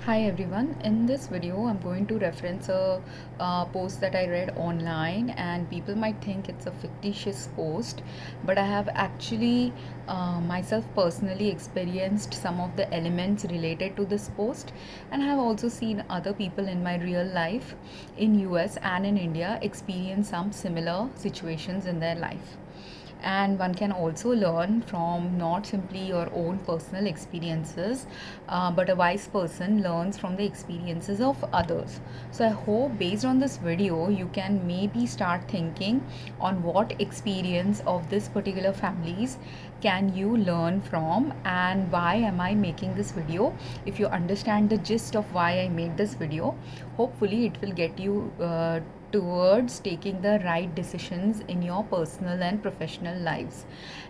Hi everyone. In this video, I'm going to reference a post that I read online, and people might think it's a fictitious post, but I have actually myself personally experienced some of the elements related to this post, and have also seen other people in my real life in US and in India experience some similar situations in their life. And one can also learn from not simply your own personal experiences, but a wise person learns from the experiences of others. So I hope based on this video you can maybe start thinking on what experience of this particular families can you learn from, and why am I making this video. If you understand the gist of why I made this video, hopefully it will get you towards taking the right decisions in your personal and professional lives,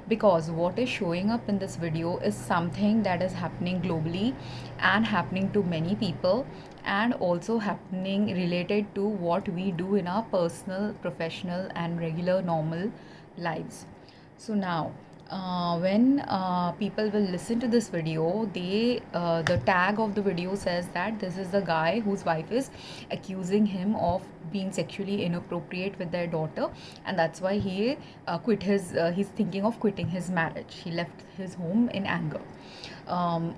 because what is showing up in this video is something that is happening globally and happening to many people, and also happening related to what we do in our personal, professional and regular normal lives. So now, when people will listen to this video, the tag of the video says that this is the guy whose wife is accusing him of being sexually inappropriate with their daughter, and that's why he quit his. He's thinking of quitting his marriage. He left his home in anger,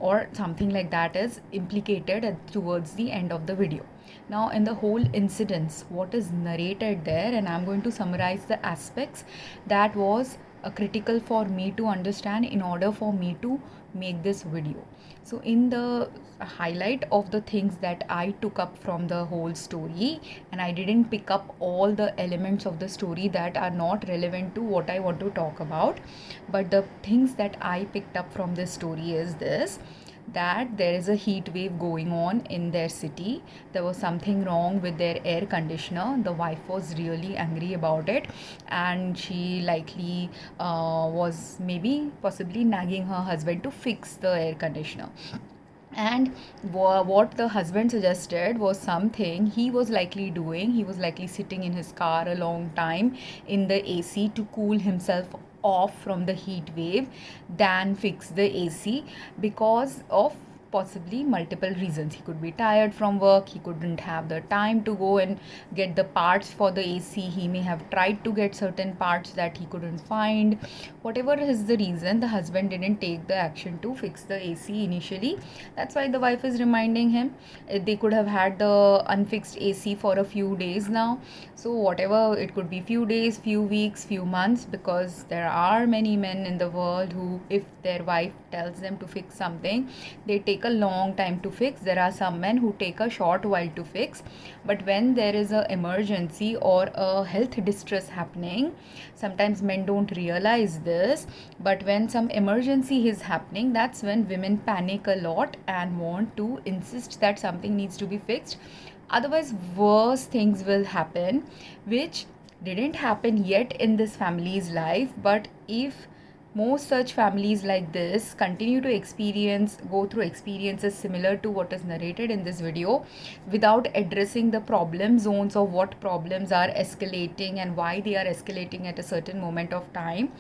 or something like that is implicated towards the end of the video. Now, in the whole incidents, what is narrated there, and I'm going to summarize the aspects that was critical for me to understand in order for me to make this video. So in the highlight of the things that I took up from the whole story, and I didn't pick up all the elements of the story that are not relevant to what I want to talk about, but the things that I picked up from this story is this: that there is a heat wave going on in their city. There was something wrong with their air conditioner. The wife was really angry about it, and she likely was maybe possibly nagging her husband to fix the air conditioner. And what the husband suggested was something he was likely doing. He was likely sitting in his car a long time in the AC to cool himself off from the heat wave than fix the AC, because of possibly multiple reasons. He could be tired from work, he couldn't have the time to go and get the parts for the AC, he may have tried to get certain parts that he couldn't find. Whatever is the reason, the husband didn't take the action to fix the AC initially. That's why the wife is reminding him. They could have had the unfixed AC for a few days now. So whatever, it could be few days, few weeks, few months, because there are many men in the world who, if their wife tells them to fix something, they take a long time to fix. There are some men who take a short while to fix. But when there is a emergency or a health distress happening, sometimes men don't realize this, but when some emergency is happening, that's when women panic a lot and want to insist that something needs to be fixed. Otherwise, worse things will happen, which didn't happen yet in this family's life. But if most such families like this continue to go through experiences similar to what is narrated in this video, without addressing the problem zones of what problems are escalating and why they are escalating at a certain moment of time,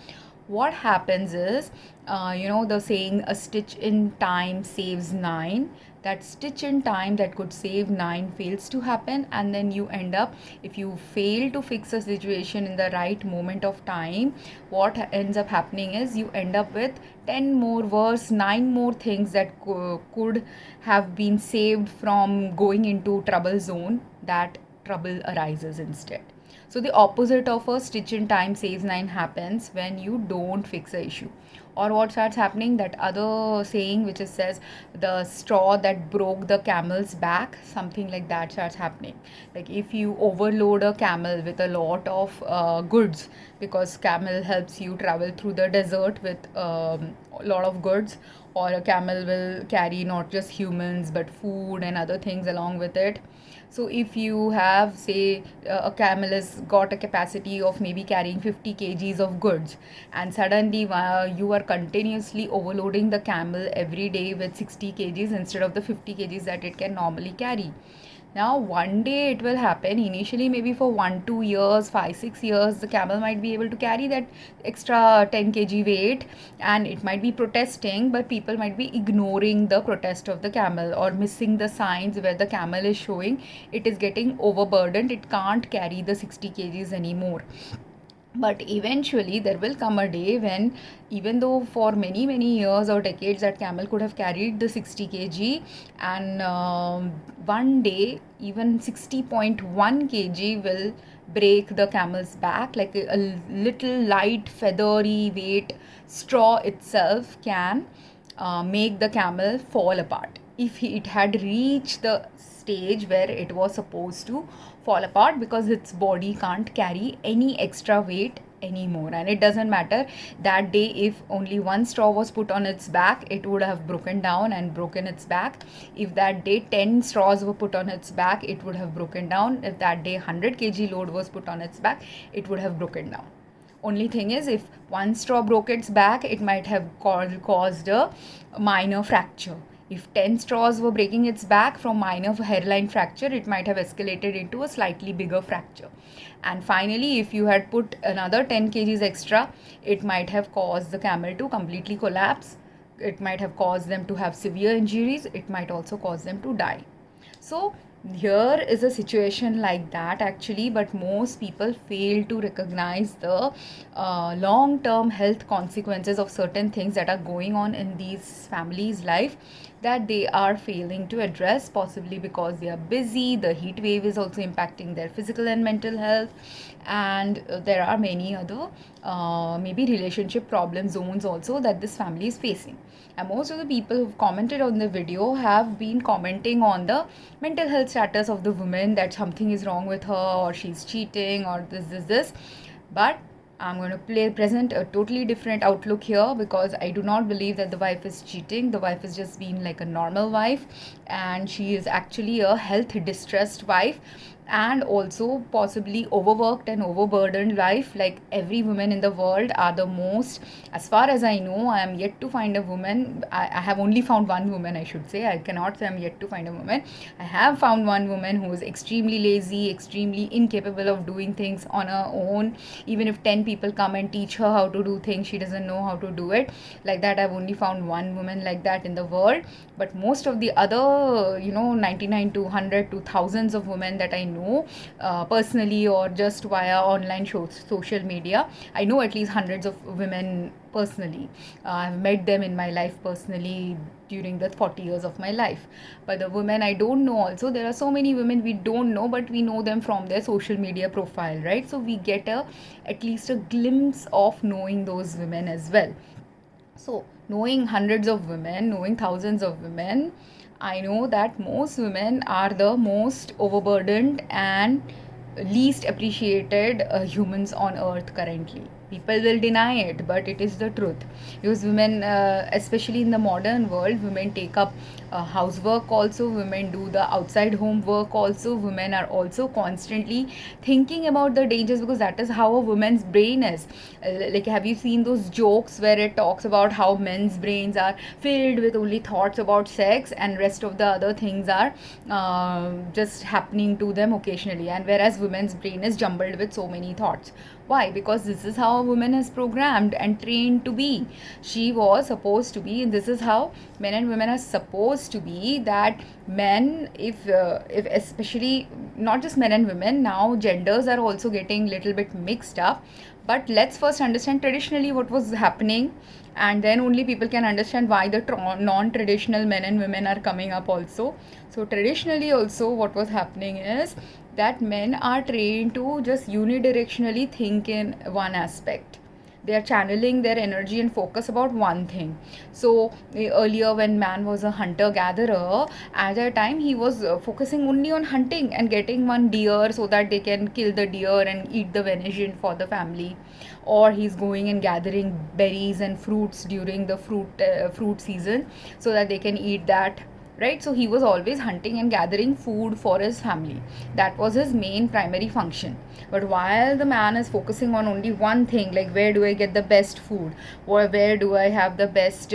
what happens is, the saying, a stitch in time saves nine. That stitch in time that could save nine fails to happen, and then you end up, if you fail to fix a situation in the right moment of time, what ends up happening is you end up with 10 more worse, 9 more things that could have been saved from going into trouble zone. That trouble arises instead. So the opposite of a stitch in time saves nine happens when you don't fix the issue. Or what starts happening, that other saying which says the straw that broke the camel's back, something like that starts happening. Like if you overload a camel with a lot of goods, because camel helps you travel through the desert with a lot of goods, or a camel will carry not just humans but food and other things along with it. So if you have, say, a camel has got a capacity of maybe carrying 50 kgs of goods, and suddenly you are continuously overloading the camel every day with 60 kgs instead of the 50 kgs that it can normally carry, Now, one day it will happen. Initially, maybe for 1 2 years, 5 6 years, the camel might be able to carry that extra 10 kg weight, and it might be protesting, but people might be ignoring the protest of the camel or missing the signs where the camel is showing it is getting overburdened. It can't carry the 60 kgs anymore. But eventually there will come a day when, even though for many years or decades that camel could have carried the 60 kg, and one day even 60.1 kg will break the camel's back, like a little light feathery weight straw itself can make the camel fall apart if it had reached the stage where it was supposed to fall apart, because its body can't carry any extra weight anymore. And it doesn't matter that day if only one straw was put on its back, it would have broken down and broken its back. If that day 10 straws were put on its back, it would have broken down. If that day 100 kg load was put on its back, it would have broken down. Only thing is, if one straw broke its back, it might have caused a minor fracture. If 10 straws were breaking its back from minor hairline fracture, it might have escalated into a slightly bigger fracture. And finally, if you had put another 10 kgs extra, it might have caused the camel to completely collapse. It might have caused them to have severe injuries. It might also cause them to die. So here is a situation like that actually, but most people fail to recognize the long-term health consequences of certain things that are going on in these families' life, that they are failing to address, possibly because they are busy. The heat wave is also impacting their physical and mental health, and there are many other maybe relationship problem zones also that this family is facing. And most of the people who've commented on the video have been commenting on the mental health status of the woman, that something is wrong with her, or she's cheating, or this. But I'm going to present a totally different outlook here, because I do not believe that the wife is cheating. The wife is just being like a normal wife, and she is actually a health distressed wife, and also possibly overworked and overburdened wife. Like every woman in the world are the most, as far as I know, I am yet to find a woman. I have only found one woman, I should say. I cannot say I'm yet to find a woman. I have found one woman who is extremely lazy, extremely incapable of doing things on her own. Even if 10 people come and teach her how to do things, she doesn't know how to do it. Like that, I've only found one woman like that in the world. But most of the other, 99 to 100 to thousands of women that I know personally, or just via online shows, social media, I know at least hundreds of women personally. I've met them in my life personally during the 40 years of my life. But the women I don't know also, there are so many women we don't know, but we know them from their social media profile, right? So we get at least a glimpse of knowing those women as well. So knowing hundreds of women, knowing thousands of women, I know that most women are the most overburdened and least appreciated humans on earth currently. People will deny it, but it is the truth. Because women, especially in the modern world, women take up housework also, women do the outside home work also, women are also constantly thinking about the dangers, because that is how a woman's brain is. Like, have you seen those jokes where it talks about how men's brains are filled with only thoughts about sex, and rest of the other things are just happening to them occasionally, and whereas women's brain is jumbled with so many thoughts. Why? Because this is how a woman is programmed and trained to be. She was supposed to be, and this is how men and women are supposed to be. That men, if especially not just men and women, now genders are also getting little bit mixed up. But let's first understand traditionally what was happening, and then only people can understand why the non-traditional men and women are coming up also. So traditionally also what was happening is that men are trained to just unidirectionally think in one aspect. They are channeling their energy and focus about one thing. So earlier, when man was a hunter gatherer, at that time he was focusing only on hunting and getting one deer so that they can kill the deer and eat the venison for the family. Or he's going and gathering berries and fruits during the fruit season so that they can eat that right? So he was always hunting and gathering food for his family. That was his main primary function. But while the man is focusing on only one thing, like where do I get the best food, or where do I have the best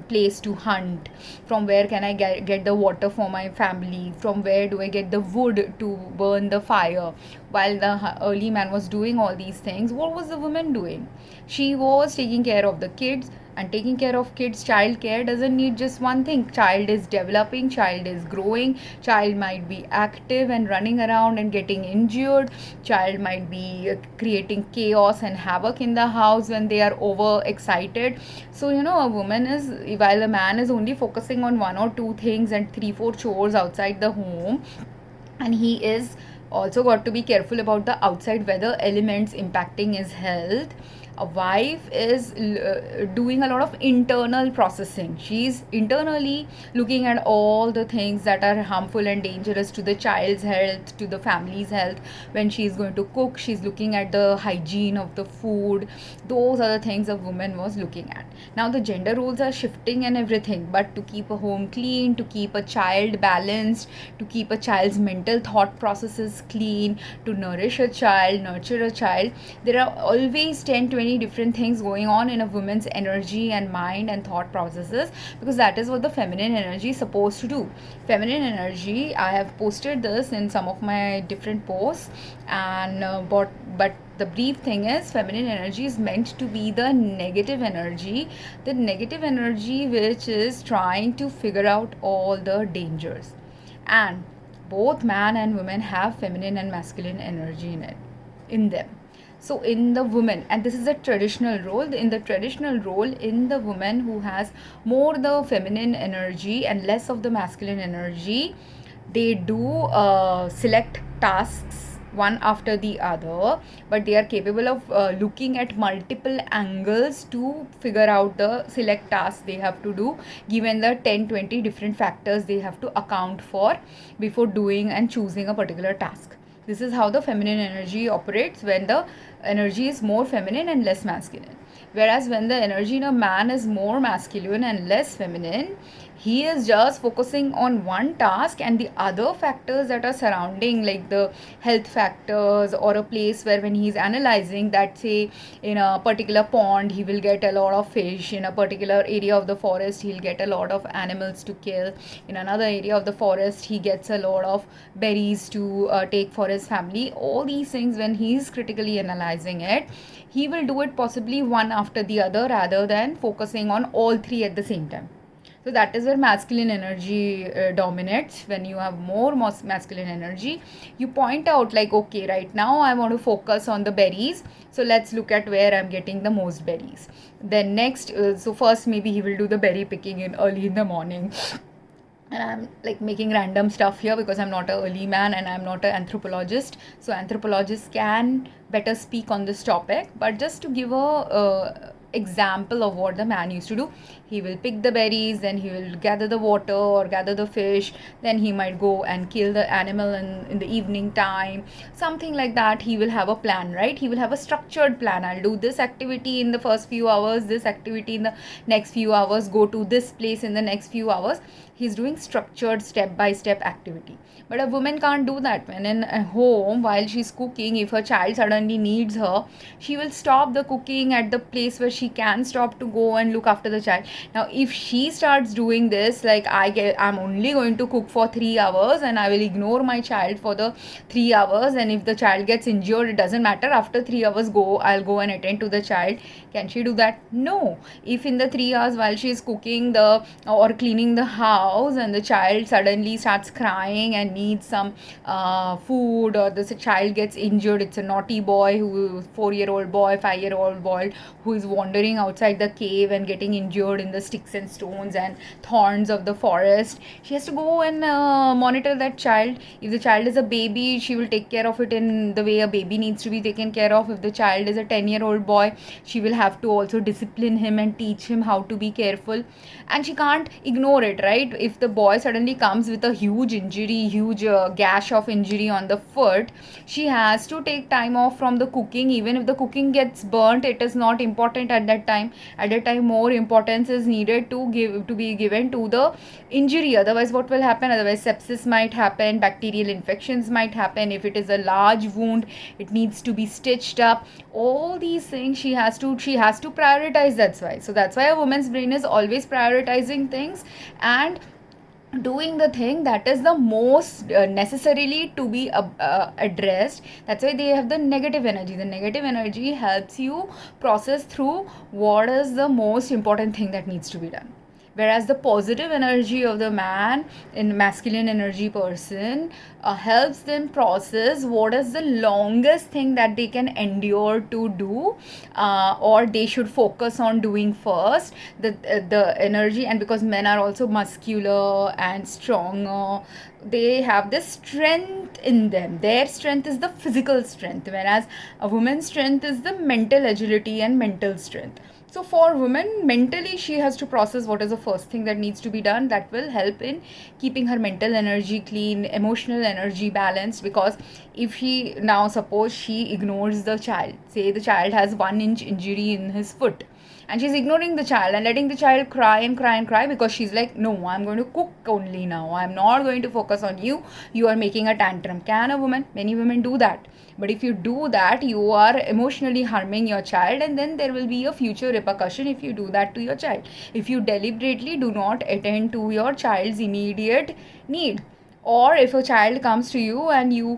place to hunt, from where can I get the water for my family, from where do I get the wood to burn the fire, while the early man was doing all these things, what was the woman doing? She was taking care of the kids. And taking care of kids, child care doesn't need just one thing. Child is developing, child is growing, child might be active and running around and getting injured, child might be creating chaos and havoc in the house when they are over excited. So a woman is, while a man is only focusing on one or two things and 3-4 chores outside the home, and he is also got to be careful about the outside weather elements impacting his health. A wife is doing a lot of internal processing. She's internally looking at all the things that are harmful and dangerous to the child's health, to the family's health. When she's going to cook, she's looking at the hygiene of the food. Those are the things a woman was looking at. Now the gender roles are shifting and everything, but to keep a home clean, to keep a child balanced, to keep a child's mental thought processes clean, to nourish a child, nurture a child, there are always 10-20 different things going on in a woman's energy and mind and thought processes, because that is what the feminine energy is supposed to do. Feminine energy, I have posted this in some of my different posts, and but the brief thing is, feminine energy is meant to be the negative energy which is trying to figure out all the dangers. And both man and woman have feminine and masculine energy in them. So in the woman, and this is a traditional role, in the woman who has more the feminine energy and less of the masculine energy, they do select tasks one after the other, but they are capable of looking at multiple angles to figure out the select tasks they have to do, given the 10-20 different factors they have to account for before doing and choosing a particular task. This is how the feminine energy operates, when the energy is more feminine and less masculine. Whereas when the energy in a man is more masculine and less feminine, he is just focusing on one task, and the other factors that are surrounding, like the health factors, or a place where when he's analyzing that, say in a particular pond he will get a lot of fish, in a particular area of the forest he'll get a lot of animals to kill, in another area of the forest he gets a lot of berries to take for his family. All these things, when he's critically analyzing it, he will do it possibly one after the other rather than focusing on all three at the same time. So that is where masculine energy dominates. When you have more masculine energy, you point out like, okay, right now I want to focus on the berries, so let's look at where I'm getting the most berries. Then next, so first maybe he will do the berry picking in early in the morning. And I'm like making random stuff here because I'm not an early man and I'm not an anthropologist, so anthropologists can better speak on this topic. But just to give a example of what the man used to do, he will pick the berries, then he will gather the water or gather the fish, then he might go and kill the animal in the evening time, something like that. He will have a plan, right? He will have a structured plan. I'll do this activity in the first few hours, this activity in the next few hours, go to this place in the next few hours. He's doing structured step-by-step activity. But a woman can't do that. When in a home, while she's cooking, if her child suddenly needs her, she will stop the cooking at the place where she can stop to go and look after the child. Now if she starts doing this, like I'm only going to cook for 3 hours and I will ignore my child for the 3 hours, and if the child gets injured, it doesn't matter, after 3 hours I'll go and attend to the child. Can she do that? No. If in the 3 hours while she is cooking or cleaning the house, and the child suddenly starts crying and needs some food, or the child gets injured, it's a naughty boy, 4-year-old boy, 5-year-old boy who is wandering outside the cave and getting injured in the sticks and stones and thorns of the forest, she has to go and monitor that child. If the child is a baby, she will take care of it in the way a baby needs to be taken care of. If the child is a 10-year-old boy, she will have to also discipline him and teach him how to be careful, and she can't ignore it, right? if the boy suddenly comes with a huge injury, huge gash of injury on the foot, she has to take time off from the cooking. Even if the cooking gets burnt, it is not important at that time. At that time, more importance is needed to be given to the injury. Otherwise, what will happen? Otherwise, sepsis might happen, bacterial infections might happen. If it is a large wound, it needs to be stitched up. All these things she has to prioritize. That's why a woman's brain is always prioritizing things and doing the thing that is the most necessarily to be addressed. That's why they have the negative energy. The negative energy helps you process through what is the most important thing that needs to be done, whereas the positive energy of the man in masculine energy person helps them process what is the longest thing that they can endure to do, or they should focus on doing first. The energy, and because men are also muscular and stronger, they have this strength in them. Their strength is the physical strength, whereas a woman's strength is the mental agility and mental strength. So for women, mentally she has to process what is the first thing that needs to be done. That will help in keeping her mental energy clean, emotional energy balanced. Because if she, now suppose she ignores the child, say the child has 1 inch injury in his foot, and she's ignoring the child and letting the child cry and cry and cry, because she's like, no, I'm going to cook only now, I'm not going to focus on you, you are making a tantrum. Can a woman? Many women do that. But if you do that, you are emotionally harming your child, and then there will be a future repercussion if you do that to your child, if you deliberately do not attend to your child's immediate need. Or if a child comes to you and your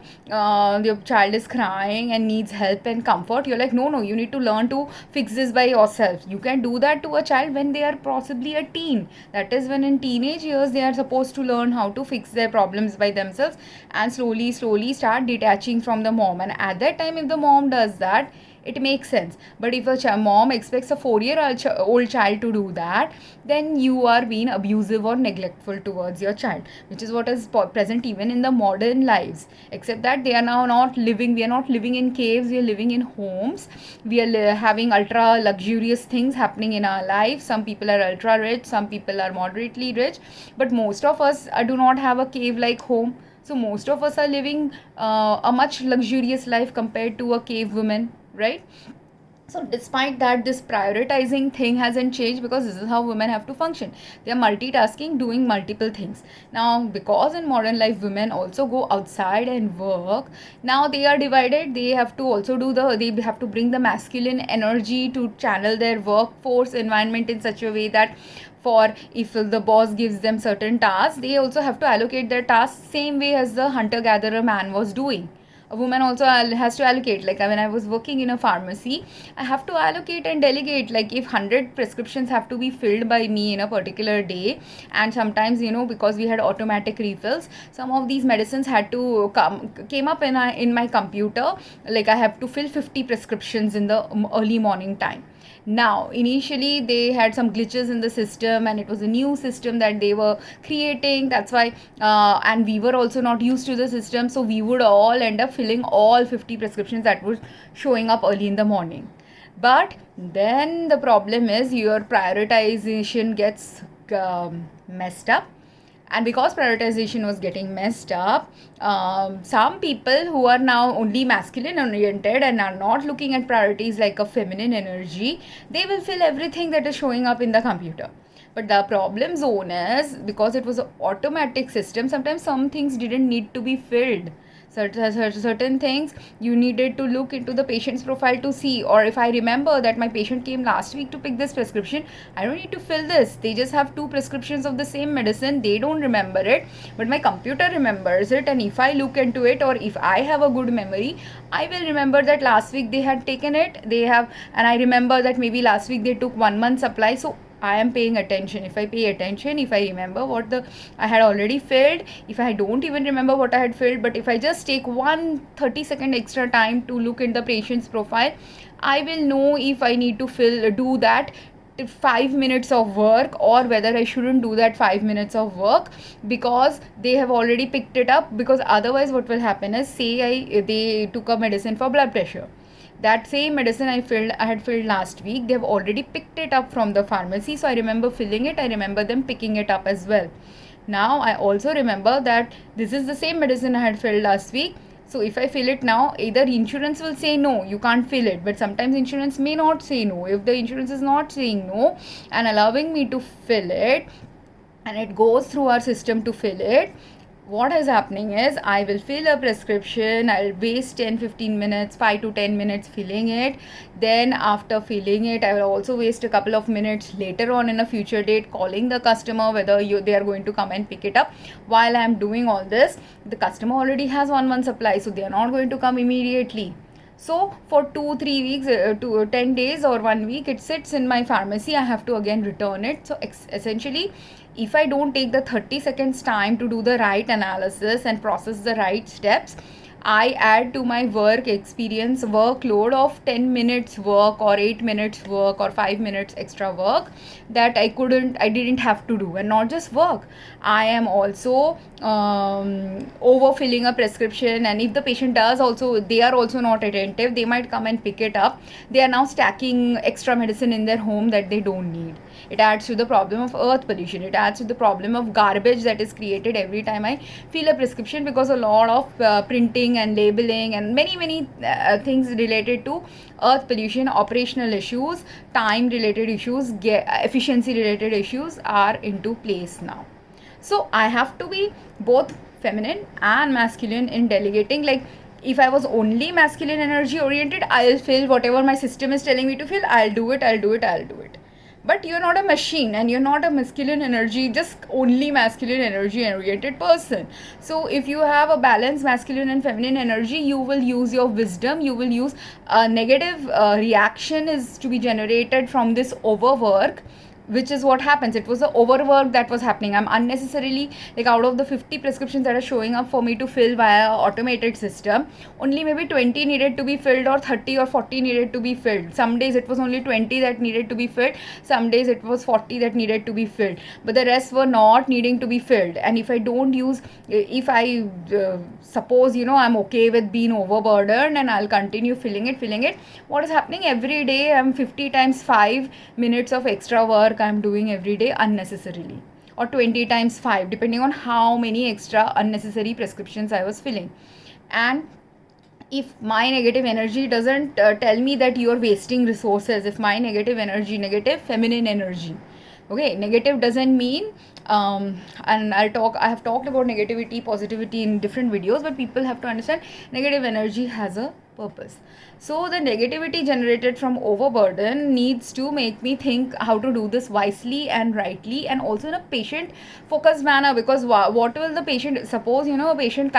child is crying and needs help and comfort, you're like, no, you need to learn to fix this by yourself. You can do that to a child when they are possibly a teen. That is when in teenage years they are supposed to learn how to fix their problems by themselves and slowly start detaching from the mom. And at that time, if the mom does that, it makes sense. But if a mom expects a 4-year-old child to do that, then you are being abusive or neglectful towards your child, which is what is present even in the modern lives. Except that we are not living in caves, we are living in homes. We are having ultra luxurious things happening in our life. Some people are ultra rich, some people are moderately rich, but most of us do not have a cave like home. So most of us are living a much luxurious life compared to a cave woman, right? So despite that, this prioritizing thing hasn't changed, because this is how women have to function. They are multitasking, doing multiple things. Now, because in modern life women also go outside and work, now they are divided. They have to also they have to bring the masculine energy to channel their workforce environment in such a way that, for if the boss gives them certain tasks, they also have to allocate their tasks same way as the hunter-gatherer man was doing. A woman also has to allocate. Like when I was working in a pharmacy, I have to allocate and delegate. Like if 100 prescriptions have to be filled by me in a particular day, and sometimes, because we had automatic refills, some of these medicines had to came up in my computer. Like I have to fill 50 prescriptions in the early morning time. Now, initially they had some glitches in the system, and it was a new system that they were creating. That's why, and we were also not used to the system, so we would all end up filling all 50 prescriptions that were showing up early in the morning. But then the problem is your prioritization gets messed up. And because prioritization was getting messed up, some people who are now only masculine oriented and are not looking at priorities like a feminine energy, they will fill everything that is showing up in the computer. But the problem zone is, because it was an automatic system, sometimes some things didn't need to be filled. Certain things you needed to look into the patient's profile to see. Or if I remember that my patient came last week to pick this prescription, I don't need to fill this. They just have 2 prescriptions of the same medicine. They don't remember it, but my computer remembers it. And if I look into it, or if I have a good memory, I will remember that last week they had taken it. And I remember that maybe last week they took 1 month supply. So I am paying attention. If I pay attention, if I remember what I had already filled, if I don't even remember what I had filled, but if I just take 30-second extra time to look in the patient's profile, I will know if I need to do that 5 minutes of work, or whether I shouldn't do that 5 minutes of work, because they have already picked it up. Because otherwise what will happen is, say they took a medicine for blood pressure. That same medicine I had filled last week, they have already picked it up from the pharmacy. So I remember filling it. I remember them picking it up as well. Now I also remember that this is the same medicine I had filled last week. So if I fill it now, either insurance will say no, you can't fill it, but sometimes insurance may not say no. If the insurance is not saying no and allowing me to fill it, and it goes through our system to fill it, what is happening is I will fill a prescription, I'll waste 10-15 minutes, 5 to 10 minutes filling it. Then after filling it, I will also waste a couple of minutes later on in a future date calling the customer whether they are going to come and pick it up. While I am doing all this, the customer already has one month supply, so they are not going to come immediately. So for 2-3 weeks, 10 days or 1 week, it sits in my pharmacy. I have to again return it. So essentially, if I don't take the 30 seconds time to do the right analysis and process the right steps, I add to my work experience workload of 10 minutes work or 8 minutes work or 5 minutes extra work that I didn't have to do. And not just work, I am also overfilling a prescription. And if the patient does also, they are also not attentive, they might come and pick it up. They are now stacking extra medicine in their home that they don't need. It adds to the problem of earth pollution. It adds to the problem of garbage that is created every time I fill a prescription, because a lot of printing and labeling and many things related to earth pollution, operational issues, time related issues, efficiency related issues are into place now. So I have to be both feminine and masculine in delegating. Like, if I was only masculine energy oriented, I'll fill whatever my system is telling me to fill. I'll do it. But you're not a machine, and you're not a masculine energy, just only masculine energy oriented person. So if you have a balanced masculine and feminine energy, you will use your wisdom, you will use a negative reaction is to be generated from this overwork, which is what happens. It was the overwork that was happening. I'm unnecessarily, like, out of the 50 prescriptions that are showing up for me to fill via automated system, only maybe 20 needed to be filled, or 30 or 40 needed to be filled. Some days it was only 20 that needed to be filled, some days it was 40 that needed to be filled, but the rest were not needing to be filled. And if I don't use, if I suppose, I'm okay with being overburdened and I'll continue filling it, what is happening every day? I'm 50 times 5 minutes of extra work I'm doing every day unnecessarily, or 20 times 5, depending on how many extra unnecessary prescriptions I was filling. And if my negative energy doesn't tell me that you're wasting resources, if my negative feminine energy, okay, negative doesn't mean and I have talked about negativity, positivity in different videos, but people have to understand negative energy has a purpose. So the negativity generated from overburden needs to make me think how to do this wisely and rightly, and also in a patient focused manner. Because what will the patient, suppose a patient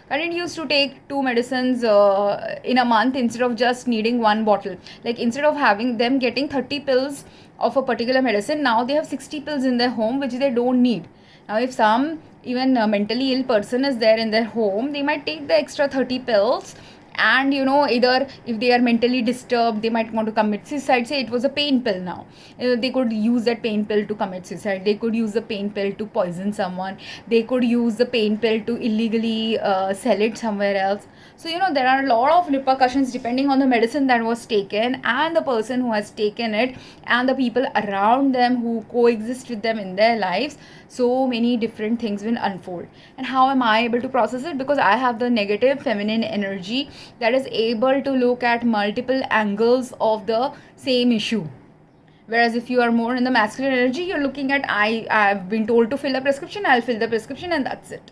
continues to take 2 medicines in a month instead of just needing 1 bottle. Like, instead of having them getting 30 pills of a particular medicine, now they have 60 pills in their home which they don't need. Now if some even mentally ill person is there in their home, they might take the extra 30 pills, and either if they are mentally disturbed, they might want to commit suicide. Say it was a pain pill. Now they could use that pain pill to commit suicide, they could use the pain pill to poison someone, they could use the pain pill to illegally sell it somewhere else. So there are a lot of repercussions depending on the medicine that was taken, and the person who has taken it, and the people around them who coexist with them in their lives. So many different things will unfold. And how am I able to process it? Because I have the negative feminine energy that is able to look at multiple angles of the same issue. Whereas if you are more in the masculine energy, you're looking at, I've been told to fill a prescription, I'll fill the prescription and that's it.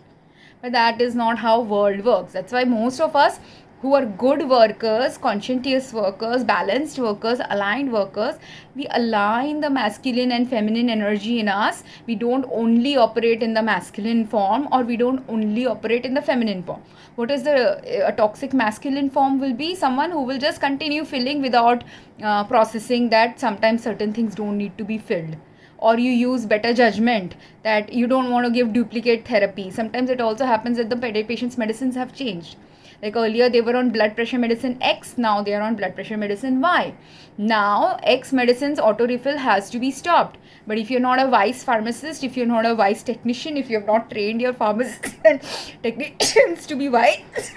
But that is not how world works. That's why most of us who are good workers, conscientious workers, balanced workers, aligned workers, we align the masculine and feminine energy in us. We don't only operate in the masculine form, or we don't only operate in the feminine form. What is a toxic masculine form? Will be someone who will just continue filling without processing that sometimes certain things don't need to be filled. Or you use better judgment that you don't want to give duplicate therapy. Sometimes it also happens that the patient's medicines have changed. Like, earlier they were on blood pressure medicine X, now they are on blood pressure medicine Y. Now X medicine's auto refill has to be stopped. But if you're not a wise pharmacist, if you're not a wise technician, if you have not trained your pharmacists and technicians to be wise,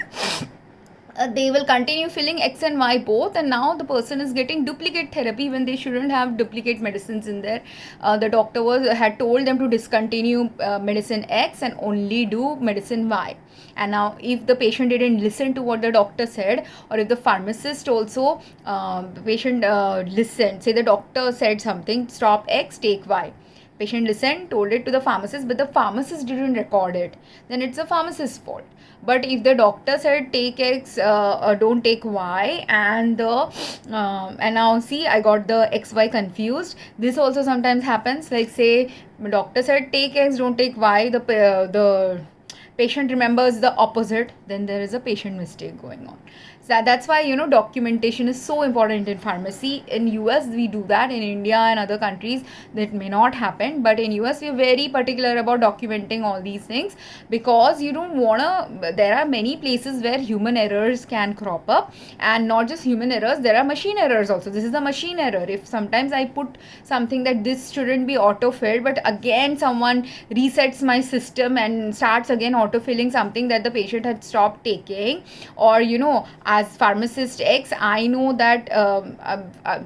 they will continue filling X and Y both, and now the person is getting duplicate therapy when they shouldn't have duplicate medicines in there. The doctor had told them to discontinue medicine X and only do medicine Y. And now if the patient didn't listen to what the doctor said, or if the pharmacist also the patient listened, say the doctor said something, stop X, take Y, patient listened, told it to the pharmacist, but the pharmacist didn't record it, then it's the pharmacist's fault. But if the doctor said take X, don't take Y, and now see, I got the XY confused. This also sometimes happens. Like, say doctor said take X, don't take Y, the patient remembers the opposite, then there is a patient mistake going on. So that's why, documentation is so important in pharmacy. In US we do that. In India and other countries that may not happen, but in US we're very particular about documenting all these things, because you don't wanna, there are many places where human errors can crop up, and not just human errors, there are machine errors also. This is a machine error. If sometimes I put something that this shouldn't be auto-filled, but again someone resets my system and starts again auto-filling something that the patient had stopped taking, or as pharmacist X, I know that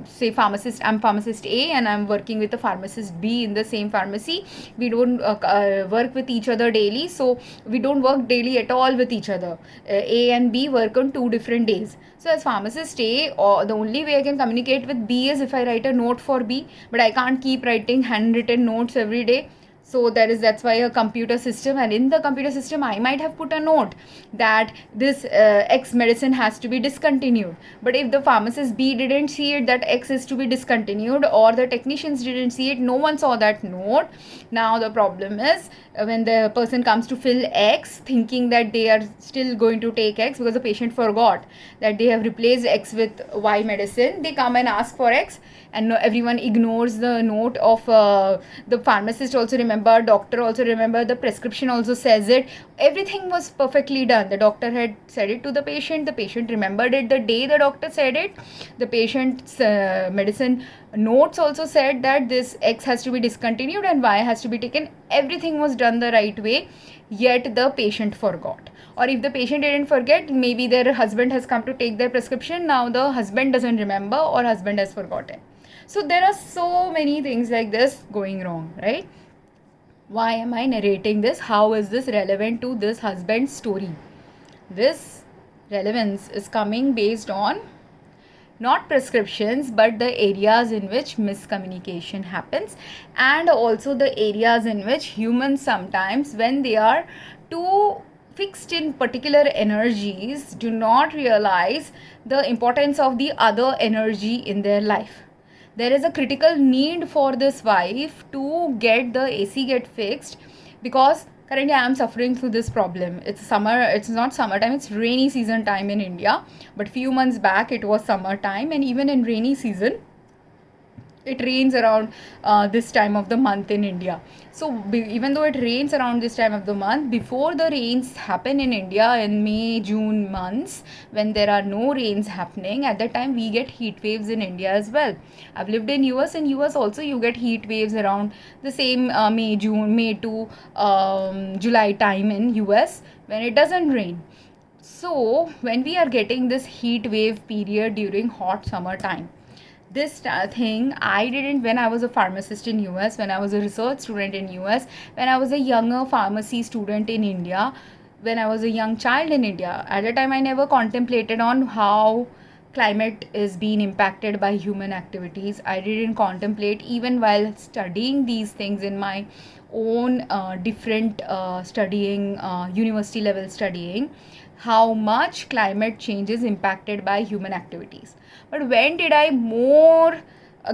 say I'm pharmacist A and I'm working with a pharmacist B in the same pharmacy. We don't work with each other daily, so we don't work daily at all with each other. A and B work on 2 different days. So as pharmacist A, the only way I can communicate with B is if I write a note for B, but I can't keep writing handwritten notes every day. So that's why a computer system, and in the computer system I might have put a note that this X medicine has to be discontinued. But if the pharmacist B didn't see it that X is to be discontinued, or the technicians didn't see it, no one saw that note. Now the problem is when the person comes to fill X thinking that they are still going to take X, because the patient forgot that they have replaced X with Y medicine, they come and ask for X, and everyone ignores the note of the pharmacist also remember, doctor also remember, the prescription also says it, everything was perfectly done. The doctor had said it to the patient remembered it the day the doctor said it, the patient's medicine notes also said that this X has to be discontinued and Y has to be taken. Everything was done the right way, yet the patient forgot. Or if the patient didn't forget, maybe their husband has come to take their prescription, now the husband doesn't remember, or husband has forgotten. So there are so many things like this going wrong, right? Why am I narrating this? How is this relevant to this husband's story? This relevance is coming based on not prescriptions, but the areas in which miscommunication happens, and also the areas in which humans sometimes, when they are too fixed in particular energies, do not realize the importance of the other energy in their life. There is a critical need for this wife to get the AC get fixed, because currently I am suffering through this problem. It's summer, it's not summertime, it's rainy season time in India, but few months back it was summertime, and even in rainy season it rains around this time of the month in India. So even though it rains around this time of the month, before the rains happen in India in May, June months, when there are no rains happening, at that time we get heat waves in India as well. I've lived in US. In US also you get heat waves around the same May to July time in US, when it doesn't rain. So when we are getting this heat wave period during hot summer time, this thing I didn't when I was a pharmacist in US, when I was a research student in US, when I was a younger pharmacy student in India, when I was a young child in India. At the time I never contemplated on how climate is being impacted by human activities. I didn't contemplate, even while studying these things in my own different studying, university level studying, how much climate change is impacted by human activities. But when did I more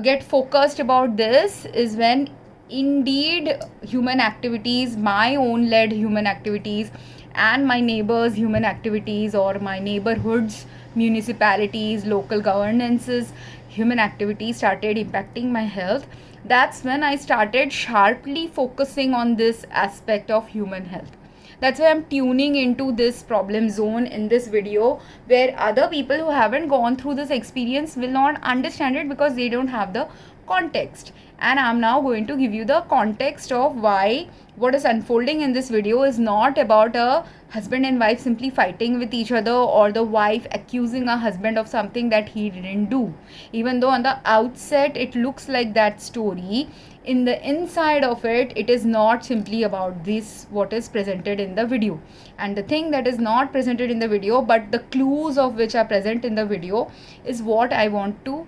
get focused about this is when indeed human activities, my own led human activities, and my neighbors' human activities, or my neighborhoods, municipalities, local governances, human activities started impacting my health. That's when I started sharply focusing on this aspect of human health. That's why I'm tuning into this problem zone in this video, where other people who haven't gone through this experience will not understand it, because they don't have the context. and I'm now going to give you the context of why what is unfolding in this video is not about a husband and wife simply fighting with each other, or the wife accusing a husband of something that he didn't do. Even though on the outset it looks like that story, in the inside of it, it is not simply about this what is presented in the video. And the thing that is not presented in the video, but the clues of which are present in the video, is what I want to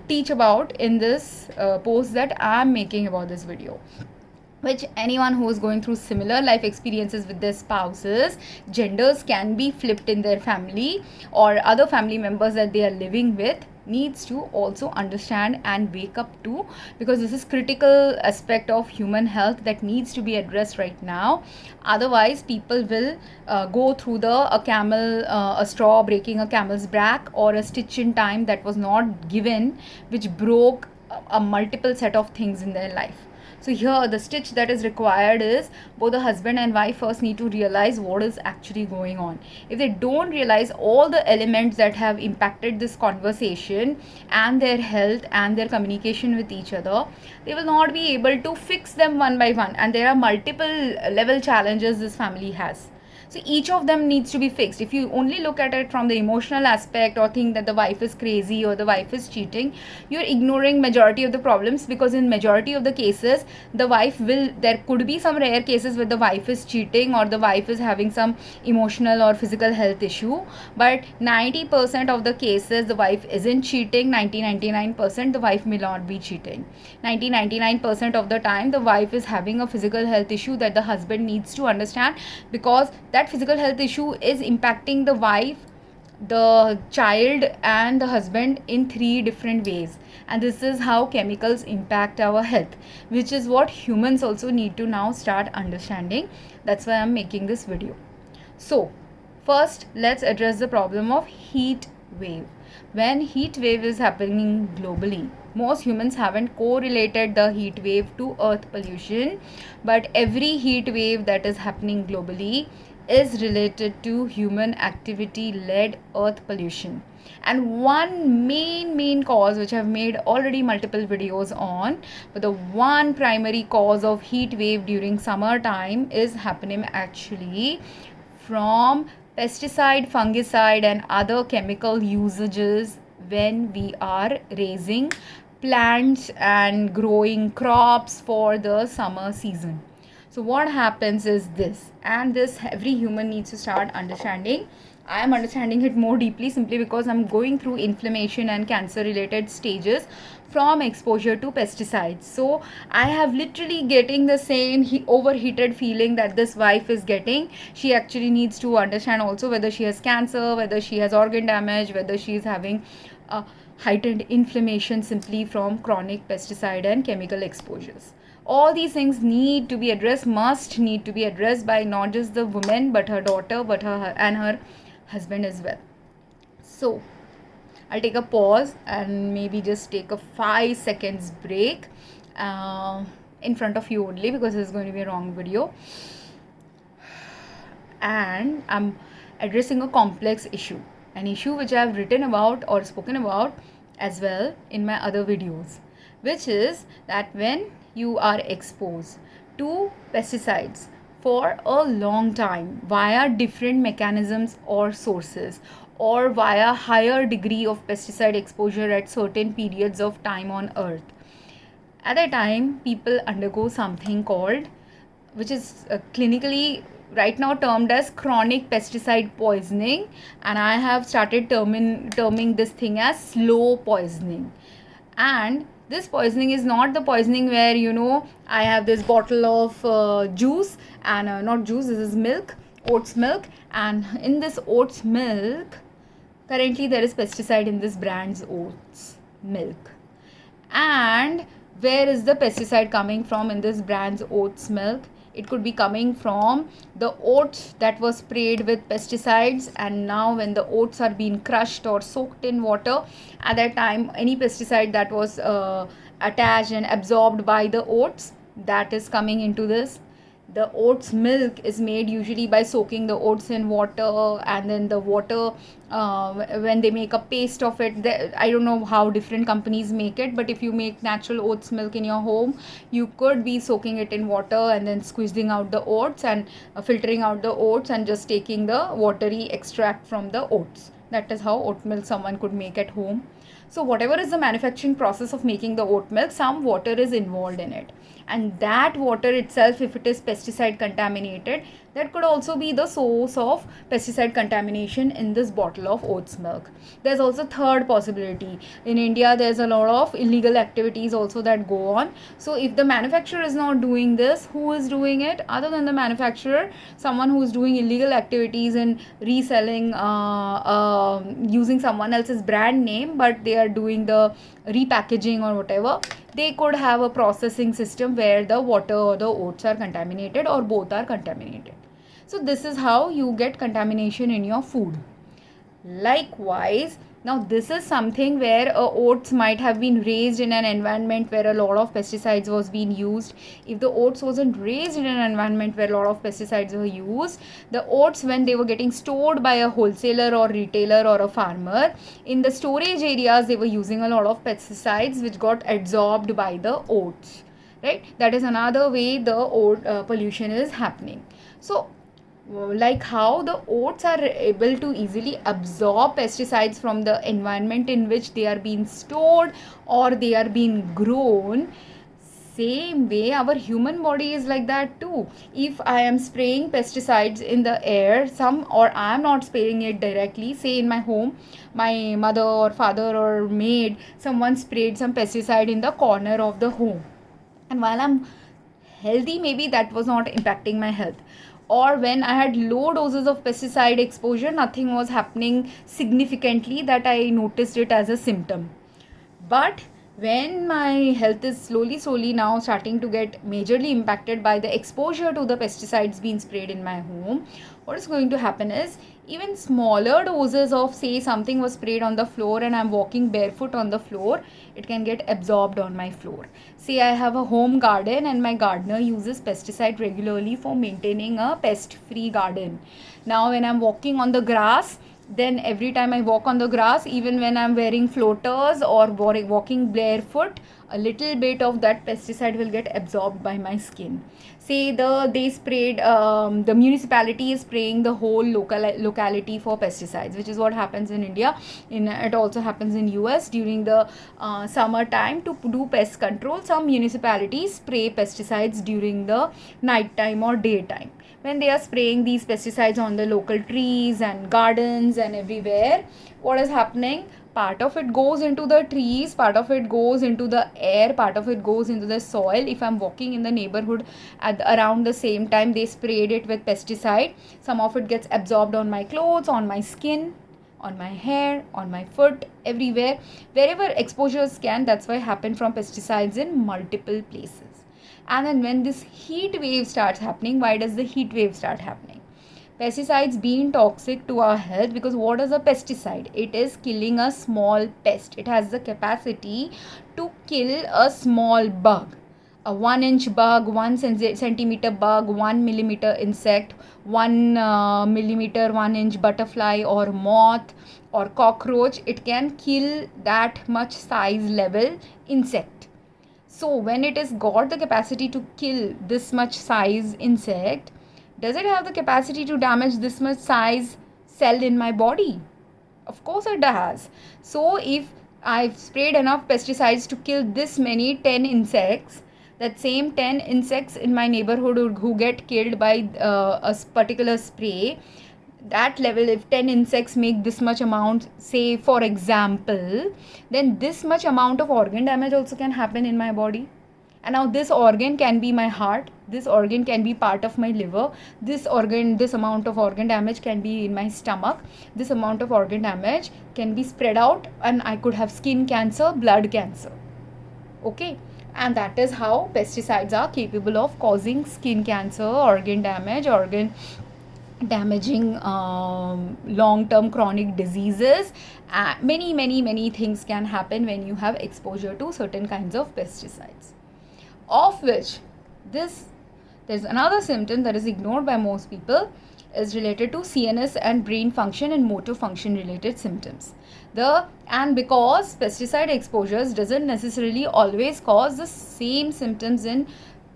teach about in this post that I am making about this video. Which anyone who is going through similar life experiences with their spouses, genders can be flipped in their family or other family members that they are living with, needs to also understand and wake up to, because this is critical aspect of human health that needs to be addressed right now. Otherwise people will go through a straw breaking a camel's back, or a stitch in time that was not given, which broke a multiple set of things in their life. So here the stitch that is required is both the husband and wife first need to realize what is actually going on. If they don't realize all the elements that have impacted this conversation and their health and their communication with each other, they will not be able to fix them one by one. And there are multiple level challenges this family has. So each of them needs to be fixed. If you only look at it from the emotional aspect or think that the wife is crazy or the wife is cheating, you're ignoring majority of the problems, because in majority of the cases the wife will, there could be some rare cases where the wife is cheating or the wife is having some emotional or physical health issue, but 90% of the cases the wife isn't cheating. 99% the wife may not be cheating. 99% of the time the wife is having a physical health issue that the husband needs to understand, because that physical health issue is impacting the wife, the child and the husband in 3 different ways. And this is how chemicals impact our health, which is what humans also need to now start understanding. That's why I'm making this video. So first let's address the problem of heat wave. When heat wave is happening globally, most humans haven't correlated the heat wave to earth pollution, but every heat wave that is happening globally is related to human activity led earth pollution. And one main cause, which I've made already multiple videos on, but the one primary cause of heat wave during summertime is happening actually from pesticide, fungicide and other chemical usages when we are raising plants and growing crops for the summer season. So what happens is this, and this every human needs to start understanding. I am understanding it more deeply simply because I'm going through inflammation and cancer related stages from exposure to pesticides. So I have literally getting the same overheated feeling that this wife is getting. She actually needs to understand also whether she has cancer, whether she has organ damage, whether she is having heightened inflammation simply from chronic pesticide and chemical exposures. All these things need to be addressed, must need to be addressed by not just the woman but her daughter, but her husband as well. So I'll take a pause and maybe just take a 5 seconds break in front of you only, because this is going to be a long video and I'm addressing a complex issue, an issue which I have written about or spoken about as well in my other videos, which is that when you are exposed to pesticides for a long time via different mechanisms or sources, or via higher degree of pesticide exposure at certain periods of time on earth, at that time people undergo something called, which is clinically right now termed as chronic pesticide poisoning, and I have started terming this thing as slow poisoning. And this poisoning is not the poisoning where, you know, I have this bottle of juice and not juice, this is milk, oats milk, and in this oats milk currently there is pesticide in this brand's oats milk. And where is the pesticide coming from in this brand's oats milk? It could be coming from the oats that was sprayed with pesticides, and now when the oats are being crushed or soaked in water, at that time any pesticide that was attached and absorbed by the oats, that is coming into this. The oats milk is made usually by soaking the oats in water, and then the water, when they make a paste of it, I don't know how different companies make it, but if you make natural oats milk in your home, you could be soaking it in water and then squeezing out the oats and filtering out the oats and just taking the watery extract from the oats. That is how oat milk someone could make at home. So whatever is the manufacturing process of making the oat milk, some water is involved in it, and that water itself, if it is pesticide contaminated, that could also be the source of pesticide contamination in this bottle of oats milk. There's also third possibility. In India, there's a lot of illegal activities also that go on. So if the manufacturer is not doing this, who is doing it other than the manufacturer? Someone who is doing illegal activities in reselling, using someone else's brand name, but they are doing the repackaging or whatever. They could have a processing system where the water or the oats are contaminated, or both are contaminated. So this is how you get contamination in your food. Likewise, now this is something where oats might have been raised in an environment where a lot of pesticides was being used. If the oats wasn't raised in an environment where a lot of pesticides were used, the oats, when they were getting stored by a wholesaler or retailer or a farmer, in the storage areas they were using a lot of pesticides which got absorbed by the oats, right? That is another way the oat pollution is happening. So like how the oats are able to easily absorb pesticides from the environment in which they are being stored or they are being grown, same way our human body is like that too. If I am spraying pesticides in the air, or I am not spraying it directly, say in my home, my mother or father or maid, someone sprayed some pesticide in the corner of the home, and while I'm healthy, maybe that was not impacting my health. Or when I had low doses of pesticide exposure, nothing was happening significantly that I noticed it as a symptom. But when my health is slowly now starting to get majorly impacted by the exposure to the pesticides being sprayed in my home, what is going to happen is, even smaller doses of, say, something was sprayed on the floor and I'm walking barefoot on the floor, it can get absorbed on my floor. Say I have a home garden and my gardener uses pesticide regularly for maintaining a pest-free garden. Now when I'm walking on the grass, then every time I walk on the grass, even when I'm wearing floaters or walking barefoot, a little bit of that pesticide will get absorbed by my skin. Say they sprayed, the municipality is spraying the whole locality for pesticides, which is what happens in India. It also happens in US during the summer time. To do pest control, some municipalities spray pesticides during the night time or daytime. When they are spraying these pesticides on the local trees and gardens and everywhere, what is happening? Part of it goes into the trees, part of it goes into the air, part of it goes into the soil. If I'm walking in the neighborhood around the same time they sprayed it with pesticide, some of it gets absorbed on my clothes, on my skin, on my hair, on my foot, everywhere. Wherever exposures can, that's why happen from pesticides in multiple places. And then when this heat wave starts happening, why does the heat wave start happening? Pesticides being toxic to our health, because what is a pesticide? It is killing a small pest. It has the capacity to kill a small bug. A 1-inch bug, 1 centimeter bug, 1 millimeter insect, 1 millimeter, 1-inch butterfly or moth or cockroach. It can kill that much size level insect. So when it has got the capacity to kill this much size insect, does it have the capacity to damage this much size cell in my body? Of course it does. So if I've sprayed enough pesticides to kill this many 10 insects, that same 10 insects in my neighborhood who get killed by a particular spray, that level, if 10 insects make this much amount, say for example, then this much amount of organ damage also can happen in my body. And now this organ can be my heart, this organ can be part of my liver, this amount of organ damage can be in my stomach, this amount of organ damage can be spread out, and I could have skin cancer, blood cancer. Okay, and that is how pesticides are capable of causing skin cancer, organ damage, organ damaging long-term chronic diseases. Many things can happen when you have exposure to certain kinds of pesticides, of which this There's another symptom that is ignored by most people, is related to CNS and brain function and motor function related symptoms. And because pesticide exposures doesn't necessarily always cause the same symptoms in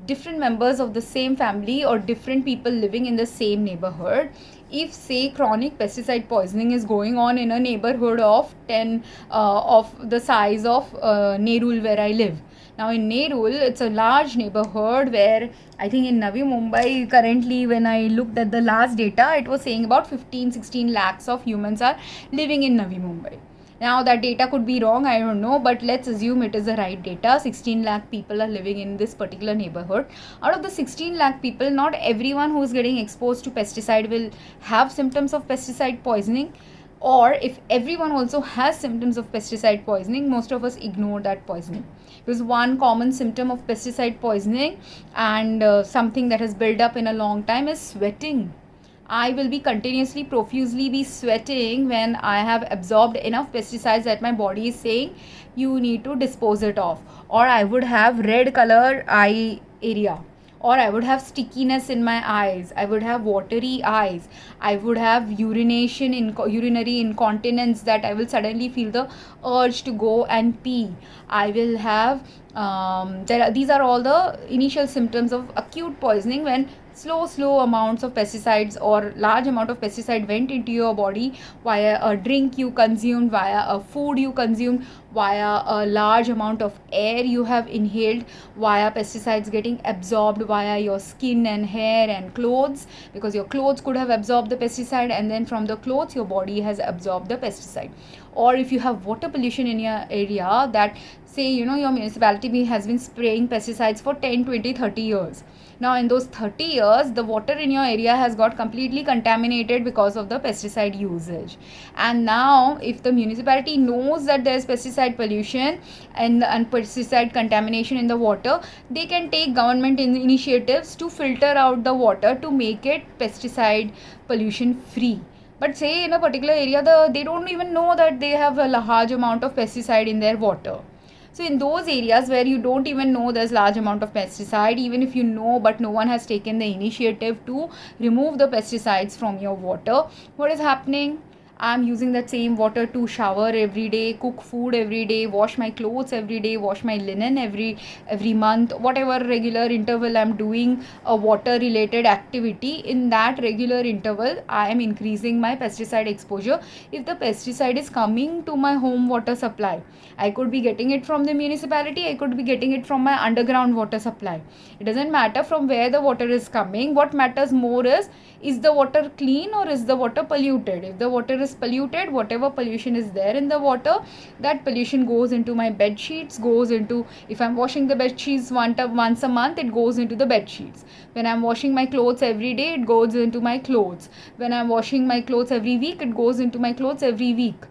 different members of the same family or different people living in the same neighborhood. If say chronic pesticide poisoning is going on in a neighborhood of 10 of the size of Nerul where I live. Now in Nerul, it's a large neighborhood where I think in Navi Mumbai currently, when I looked at the last data, it was saying about 15-16 lakhs of humans are living in Navi Mumbai. Now that data could be wrong, I don't know, but let's assume it is the right data. 16 lakh people are living in this particular neighborhood. Out of the 16 lakh people, not everyone who is getting exposed to pesticide will have symptoms of pesticide poisoning. Or if everyone also has symptoms of pesticide poisoning, most of us ignore that poisoning. Because one common symptom of pesticide poisoning and something that has built up in a long time is sweating. I will be continuously, profusely be sweating when I have absorbed enough pesticides that my body is saying you need to dispose it off. Or I would have red color eye area. Or I would have stickiness in my eyes. I would have watery eyes. I would have urinary incontinence that I will suddenly feel the urge to go and pee. I will have these are all the initial symptoms of acute poisoning when slow amounts of pesticides or large amount of pesticide went into your body via a drink you consumed, via a food you consumed, via a large amount of air you have inhaled, via pesticides getting absorbed via your skin and hair and clothes, because your clothes could have absorbed the pesticide, and then from the clothes your body has absorbed the pesticide. Or if you have water pollution in your area, that say your municipality has been spraying pesticides for 10, 20, 30 years. Now in those 30 years, the water in your area has got completely contaminated because of the pesticide usage. And now if the municipality knows that there is pesticide pollution and pesticide contamination in the water, they can take government initiatives to filter out the water to make it pesticide pollution free. But say in a particular area, they don't even know that they have a large amount of pesticide in their water. So in those areas where you don't even know there's large amount of pesticide, even if you know but no one has taken the initiative to remove the pesticides from your water, what is happening? I'm using that same water to shower every day, cook food every day, wash my clothes every day, wash my linen every month, whatever regular interval I'm doing a water related activity. In that regular interval, I am increasing my pesticide exposure. If the pesticide is coming to my home water supply, I could be getting it from the municipality, I could be getting it from my underground water supply. It doesn't matter from where the water is coming. What matters more is the water clean or is the water polluted? If the water is polluted, whatever pollution is there in the water, that pollution goes into my bed sheets, goes into, if I'm washing the bed sheets once a month, it goes into the bed sheets. When I'm washing my clothes every day, it goes into my clothes. When I'm washing my clothes every week, it goes into my clothes every week.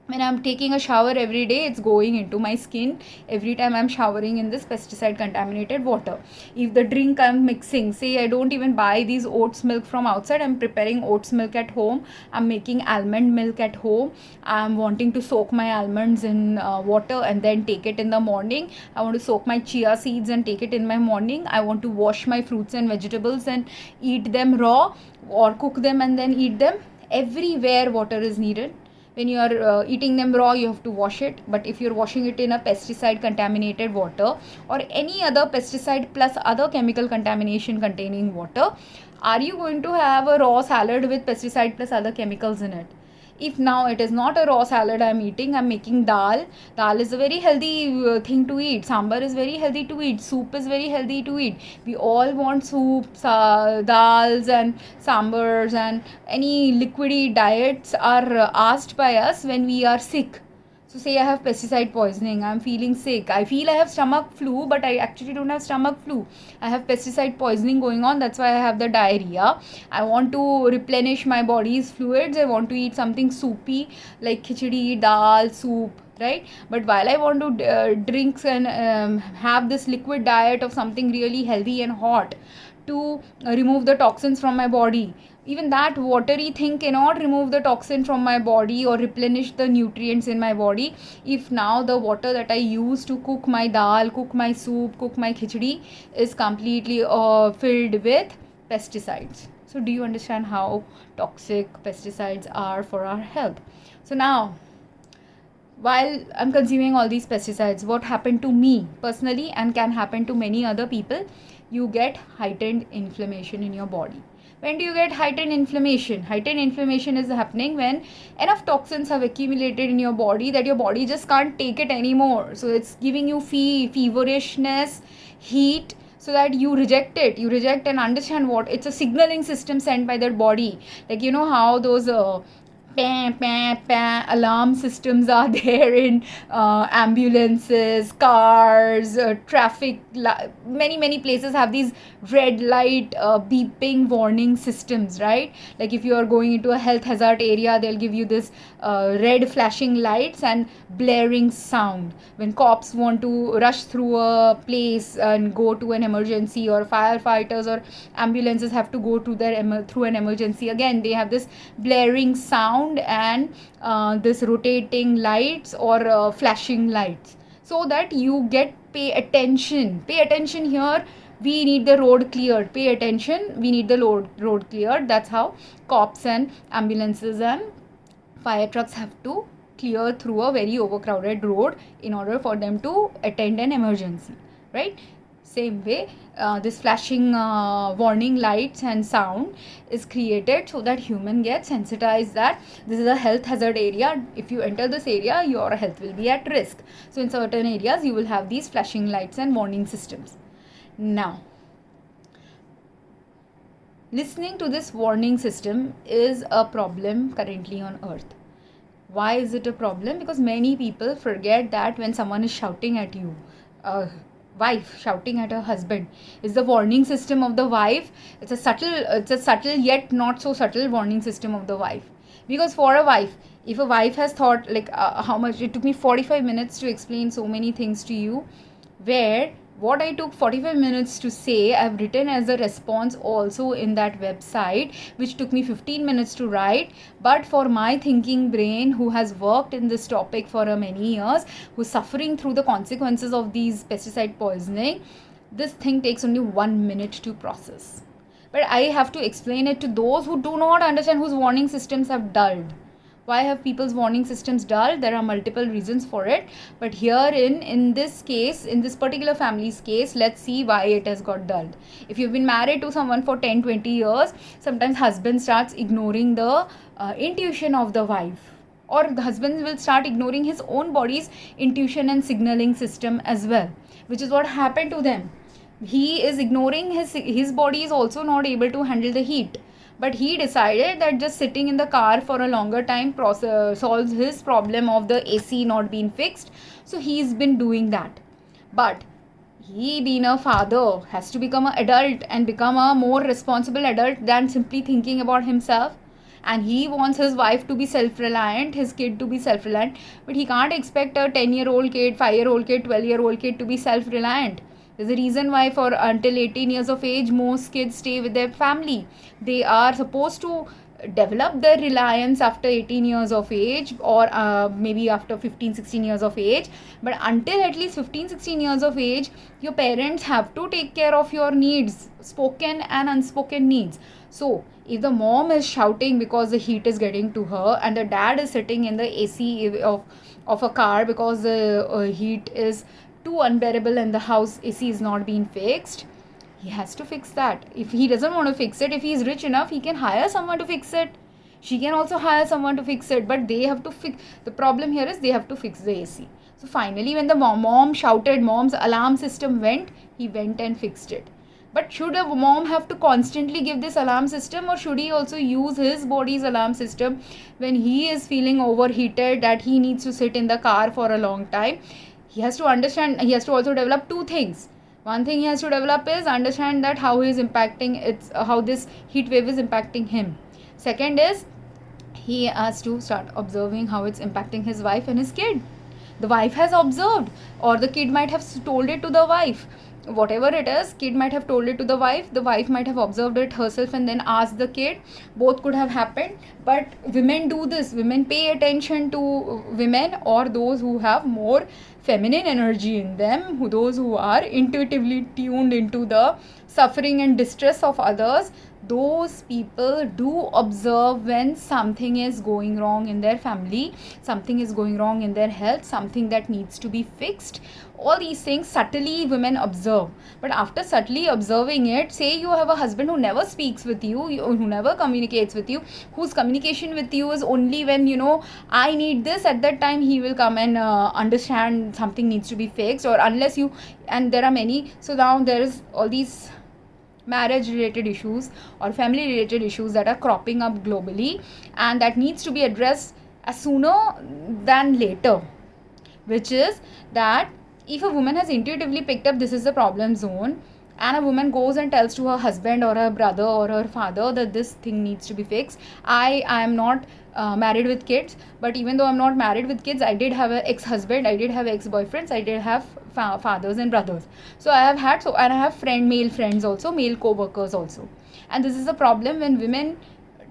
When I'm taking a shower every day, it's going into my skin every time I'm showering in this pesticide contaminated water. If the drink I'm mixing, say I don't even buy these oats milk from outside, I'm preparing oats milk at home, I'm making almond milk at home, I'm wanting to soak my almonds in water and then take it in the morning. I want to soak my chia seeds and take it in my morning. I want to wash my fruits and vegetables and eat them raw or cook them and then eat them. Everywhere water is needed. When you are eating them raw, you have to wash it. But if you're washing it in a pesticide contaminated water or any other pesticide plus other chemical contamination containing water, are you going to have a raw salad with pesticide plus other chemicals in it? If now it is not a raw salad I'm eating, I'm making dal. Dal is a very healthy thing to eat. Sambar is very healthy to eat. Soup is very healthy to eat. We all want soups, dals and sambars, and any liquidy diets are asked by us when we are sick. So say I have pesticide poisoning, I'm feeling sick, I feel I have stomach flu, but I actually don't have stomach flu. I have pesticide poisoning going on, that's why I have the diarrhea. I want to replenish my body's fluids, I want to eat something soupy like khichdi, dal, soup, right? But while I want to drink and have this liquid diet of something really healthy and hot, to remove the toxins from my body. Even that watery thing cannot remove the toxin from my body or replenish the nutrients in my body if now the water that I use to cook my dal, cook my soup, cook my khichdi is completely filled with pesticides. So do you understand how toxic pesticides are for our health? So now, while I'm consuming all these pesticides, what happened to me personally and can happen to many other people? You get heightened inflammation in your body. When do you get heightened inflammation? Heightened inflammation is happening when enough toxins have accumulated in your body that your body just can't take it anymore. So it's giving you feverishness, heat, so that you reject it. You reject and understand what it's a signaling system sent by that body. Like, you know how those alarm systems are there in ambulances, cars, traffic. Many places have these red light beeping warning systems, right? Like if you are going into a health hazard area, they'll give you this red flashing lights and blaring sound. When cops want to rush through a place and go to an emergency, or firefighters or ambulances have to go to through an emergency, again they have this blaring sound and this rotating lights or flashing lights, so that you pay attention here. We need the road cleared. Pay attention, we need the road cleared. That's how cops and ambulances and fire trucks have to clear through a very overcrowded road in order for them to attend an emergency, right? Same way, this flashing warning lights and sound is created so that human gets sensitized that this is a health hazard area. If you enter this area, your health will be at risk. So in certain areas, you will have these flashing lights and warning systems. Now, listening to this warning system is a problem currently on earth. Why is it a problem? Because many people forget that when someone is shouting at you, wife shouting at her husband is the warning system of the wife. It's a subtle yet not so subtle warning system of the wife. Because for a wife, if a wife has thought, like how much it took me 45 minutes to explain so many things to you, where what I took 45 minutes to say, I've written as a response also in that website, which took me 15 minutes to write. But for my thinking brain, who has worked in this topic for many years, who's suffering through the consequences of these pesticide poisoning, this thing takes only 1 minute to process. But I have to explain it to those who do not understand, whose warning systems have dulled. Why have people's warning systems dull? There are multiple reasons for it. But here in this case, in this particular family's case, let's see why it has got dulled. If you've been married to someone for 10-20 years, sometimes husband starts ignoring the intuition of the wife. Or the husband will start ignoring his own body's intuition and signaling system as well. Which is what happened to them. He is ignoring his body is also not able to handle the heat. But he decided that just sitting in the car for a longer time solves his problem of the AC not being fixed. So he's been doing that. But he, being a father, has to become an adult and become a more responsible adult than simply thinking about himself. And he wants his wife to be self-reliant, his kid to be self-reliant. But he can't expect a 10-year-old kid, 5-year-old kid, 12-year-old kid to be self-reliant. There's a reason why for until 18 years of age, most kids stay with their family. They are supposed to develop their reliance after 18 years of age, or maybe after 15-16 years of age. But until at least 15-16 years of age, your parents have to take care of your needs, spoken and unspoken needs. So if the mom is shouting because the heat is getting to her, and the dad is sitting in the AC of a car because the heat is too unbearable and the house AC is not being fixed, he has to fix that. If he doesn't want to fix it, if he is rich enough, he can hire someone to fix it. She can also hire someone to fix it, but they have to fix. The problem here is they have to fix the AC. So finally, when the mom shouted, mom's alarm system went, he went and fixed it. But should a mom have to constantly give this alarm system, or should he also use his body's alarm system when he is feeling overheated, that he needs to sit in the car for a long time? He has to understand, he has to also develop two things. One thing he has to develop is understand that how he is impacting, how this heat wave is impacting him. Second is, he has to start observing how it's impacting his wife and his kid. The wife has observed, or the kid might have told it to the wife, whatever it is, kid might have told it to the wife might have observed it herself and then asked the kid. Both could have happened, but women do this. Women pay attention to women, or those who have more feminine energy in them, those who are intuitively tuned into the suffering and distress of others. Those people do observe when something is going wrong in their family, something is going wrong in their health, something that needs to be fixed. All these things subtly women observe. But after subtly observing it, say you have a husband who never speaks with you, who never communicates with you, whose communication with you is only when, I need this, at that time he will come and understand something needs to be fixed, or unless you, and there are many. So now there is all these marriage related issues or family related issues that are cropping up globally, and that needs to be addressed as sooner than later, which is that if a woman has intuitively picked up this is the problem zone, and a woman goes and tells to her husband or her brother or her father that this thing needs to be fixed. I am not married with kids, but even though I'm not married with kids, I did have an ex-husband, I did have ex-boyfriends, I did have fathers and brothers. So I have had, and I have male friends also, male co-workers also. And this is a problem when women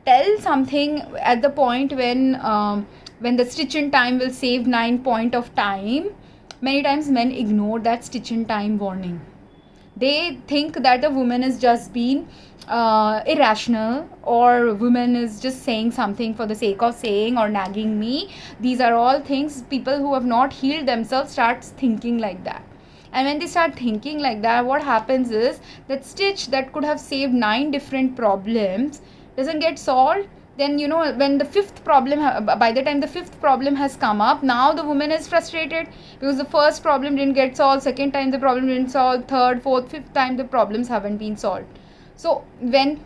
tell something at the point when the stitch in time will save 9 point of time. Many times men ignore that stitch in time warning. They think that a woman is just being irrational, or woman is just saying something for the sake of saying, or nagging me. These are all things people who have not healed themselves start thinking like that. And when they start thinking like that, what happens is that stitch that could have saved 9 different problems doesn't get solved. Then when the fifth problem, by the time the fifth problem has come up, now the woman is frustrated because the first problem didn't get solved, second time the problem didn't solve, third, fourth, fifth time the problems haven't been solved. So when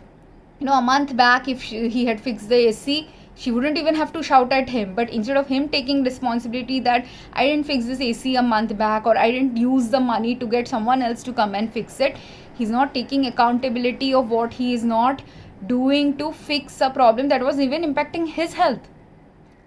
a month back, if he had fixed the AC, she wouldn't even have to shout at him. But instead of him taking responsibility that I didn't fix this AC a month back, or I didn't use the money to get someone else to come and fix it, he's not taking accountability of what he is not doing to fix a problem that was even impacting his health,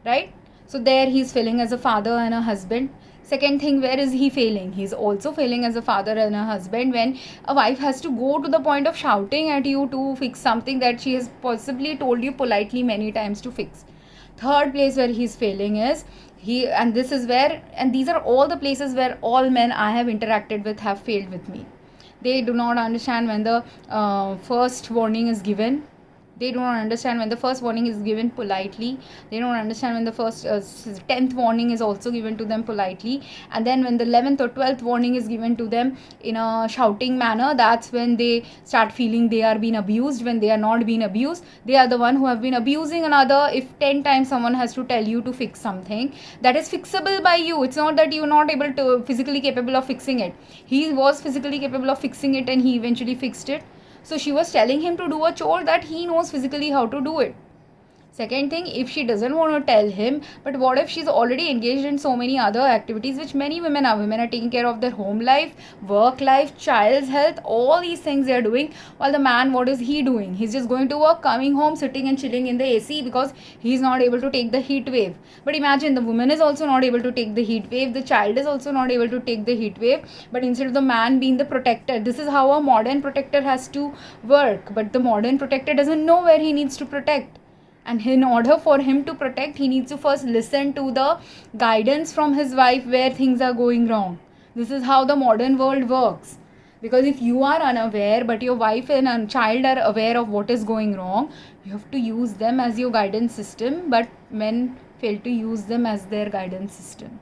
right? So there he's failing as a father and a husband. Second thing, where is he failing? He's also failing as a father and a husband when a wife has to go to the point of shouting at you to fix something that she has possibly told you politely many times to fix. Third place where he's failing is and this is where, and these are all the places where all men I have interacted with have failed with me. They do not understand when the first warning is given. They do not understand when the first warning is given politely. They don't understand when the first 10th warning is also given to them politely. And then when the 11th or 12th warning is given to them in a shouting manner, that's when they start feeling they are being abused, when they are not being abused. They are the one who have been abusing another. If 10 times someone has to tell you to fix something that is fixable by you, it's not that you're not able to, physically capable of fixing it. He was physically capable of fixing it and he eventually fixed it. So she was telling him to do a chore that he knows physically how to do it. Second thing, if she doesn't want to tell him, but what if she's already engaged in so many other activities which many women are. Women are taking care of their home life, work life, child's health, all these things they are doing, while the man, what is he doing? He's just going to work, coming home, sitting and chilling in the AC because he's not able to take the heat wave. But imagine, the woman is also not able to take the heat wave, the child is also not able to take the heat wave, but instead of the man being the protector, this is how a modern protector has to work. But the modern protector doesn't know where he needs to protect. And in order for him to protect, he needs to first listen to the guidance from his wife where things are going wrong. This is how the modern world works. Because if you are unaware, but your wife and a child are aware of what is going wrong, you have to use them as your guidance system, but men fail to use them as their guidance system.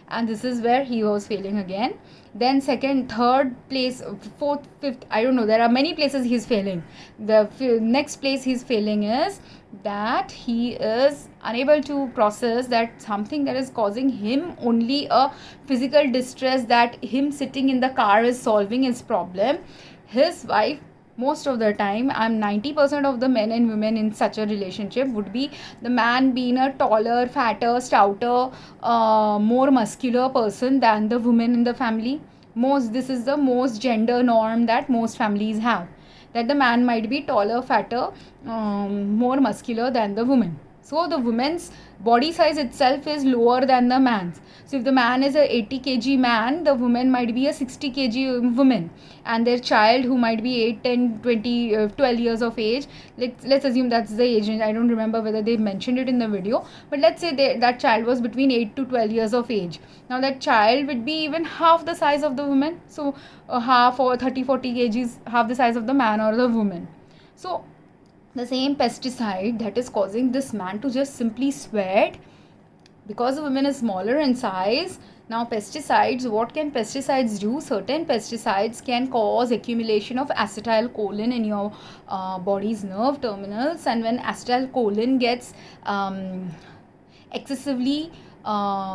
And this is where he was failing again. Then second, third place, fourth, fifth, I don't know, there are many places he's failing. The next place he's failing is that he is unable to process that something that is causing him only a physical distress, that him sitting in the car is solving his problem. His wife, most of the time, 90% of the men and women in such a relationship would be the man being a taller, fatter, stouter, more muscular person than the woman in the family. This is the most gender norm that most families have, that the man might be taller, fatter, more muscular than the woman. So the woman's body size itself is lower than the man's. So if the man is a 80 kg man, the woman might be a 60 kg woman, and their child, who might be 8, 10, 20, 12 years of age, let's assume that's the age. I don't remember whether they mentioned it in the video, but let's say that child was between 8 to 12 years of age. Now that child would be even half the size of the woman, so half, or 30, 40 kgs, half the size of the man or the woman. So the same pesticide that is causing this man to just simply sweat, because the woman is smaller in size. Now pesticides, what can pesticides do? Certain pesticides can cause accumulation of acetylcholine in your body's nerve terminals, and when acetylcholine gets excessively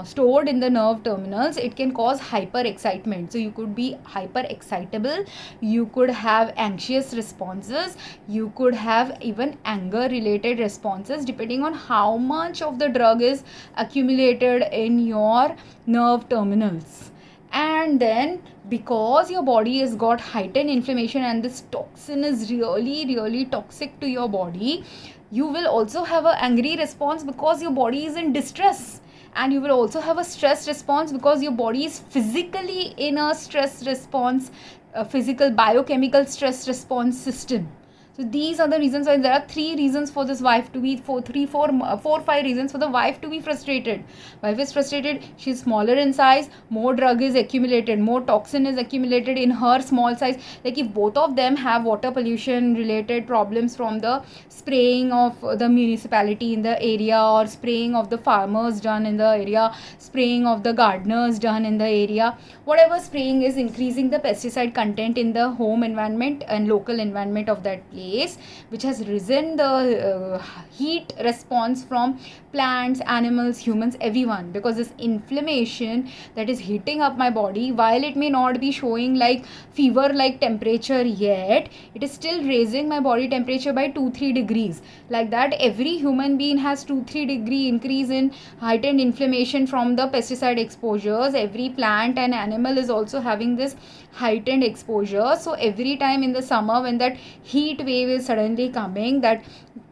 stored in the nerve terminals, it can cause hyper excitement. So you could be hyper excitable, you could have anxious responses, you could have even anger related responses, depending on how much of the drug is accumulated in your nerve terminals. And then because your body has got heightened inflammation and this toxin is really toxic to your body, you will also have an angry response because your body is in distress. And you will also have a stress response because your body is physically in a stress response, a physical biochemical stress response system. So these are the reasons why there are 3 reasons for this wife to be, 5 reasons for the wife to be frustrated. Wife is frustrated, she's smaller in size, more drug is accumulated, more toxin is accumulated in her small size. Like if both of them have water pollution related problems from the spraying of the municipality in the area, or spraying of the farmers done in the area, spraying of the gardeners done in the area, whatever spraying is increasing the pesticide content in the home environment and local environment of that place, which has risen the heat response from plants, animals, humans, everyone, because this inflammation that is heating up my body, while it may not be showing like fever like temperature yet, it is still raising my body temperature by 2-3 degrees. Like that, every human being has 2-3 degree increase in heightened inflammation from the pesticide exposures. Every plant and animal is also having this heightened exposure. So every time in the summer when that heat wave is suddenly coming, that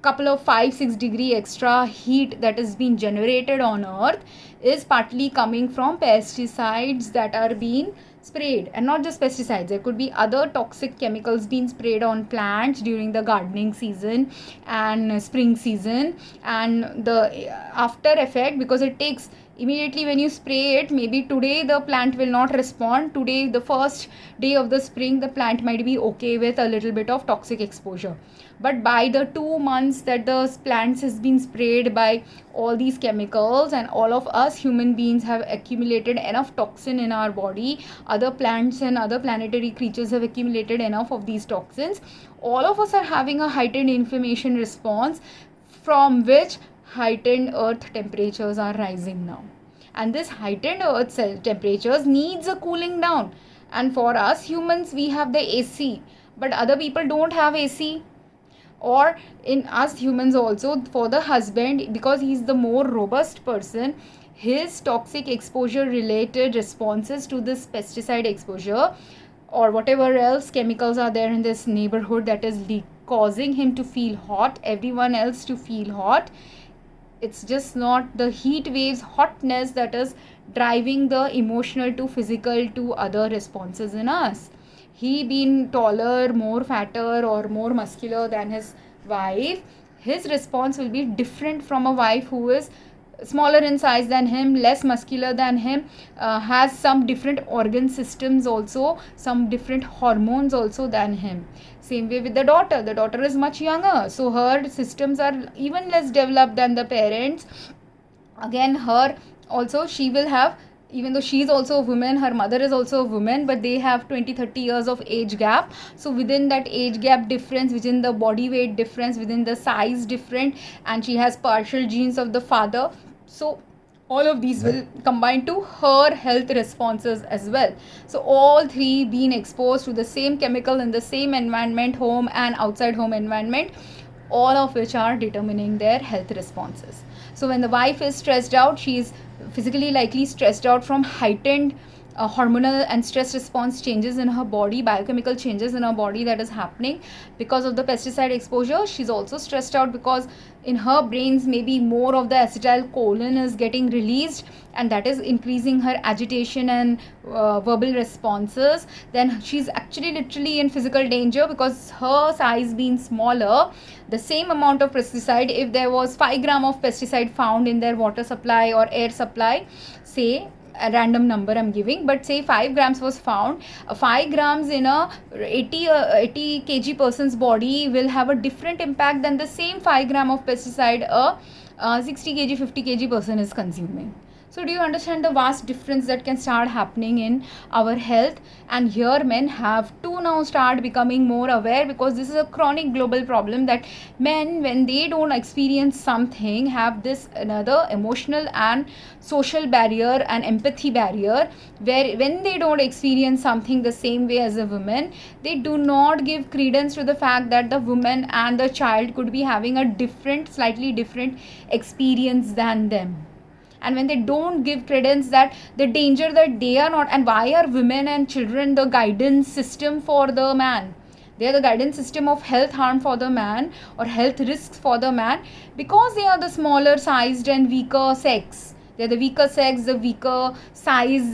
couple of 5-6 degree extra heat that is being generated on earth is partly coming from pesticides that are being sprayed. And not just pesticides, there could be other toxic chemicals being sprayed on plants during the gardening season and spring season. And the after effect, because it takes immediately when you spray it, maybe today the plant will not respond. Today, the first day of the spring, the plant might be okay with a little bit of toxic exposure, but by the 2 months that the plants has been sprayed by all these chemicals, and all of us human beings have accumulated enough toxin in our body, other plants and other planetary creatures have accumulated enough of these toxins, all of us are having a heightened inflammation response, from which heightened earth temperatures are rising now. And this heightened earth temperatures needs a cooling down. And for us humans, we have the AC, but other people don't have AC. Or in us humans also, for the husband, because he's the more robust person, his toxic exposure related responses to this pesticide exposure or whatever else chemicals are there in this neighborhood that is causing him to feel hot, everyone else to feel hot, it's just not the heat waves hotness that is driving the emotional to physical to other responses in us. He being taller, more fatter or more muscular than his wife, his response will be different from a wife who is smaller in size than him, less muscular than him, has some different organ systems also, some different hormones also than him. Same way with the daughter is much younger, so her systems are even less developed than the parents. Again, her also, she will have, even though she is also a woman, her mother is also a woman, but they have 20-30 years of age gap. So within that age gap difference, within the body weight difference, within the size different, and she has partial genes of the father, so all of these will combine to her health responses as well. So all 3 being exposed to the same chemical in the same environment, home and outside home environment, all of which are determining their health responses. So when the wife is stressed out, she is physically likely stressed out from heightened hormonal and stress response changes in her body, biochemical changes in her body that is happening because of the pesticide exposure. She's also stressed out because in her brains maybe more of the acetylcholine is getting released, and that is increasing her agitation and verbal responses. Then she's actually literally in physical danger because her size being smaller, the same amount of pesticide, if there was 5 gram of pesticide found in their water supply or air supply, say a random number I'm giving, but say 5 grams was found, 5 grams in a 80 kg person's body will have a different impact than the same 5 gram of pesticide a 60 kg 50 kg person is consuming. So do you understand the vast difference that can start happening in our health? And here men have to now start becoming more aware, because this is a chronic global problem that men, when they don't experience something, have this another emotional and social barrier and empathy barrier, where when they don't experience something the same way as a woman, they do not give credence to the fact that the woman and the child could be having a different, slightly different experience than them. And when they don't give credence that the danger that they are not, and why are women and children the guidance system for the man? They are the guidance system of health harm for the man or health risks for the man, because they are the smaller sized and weaker sex. They're the weaker sex, the weaker size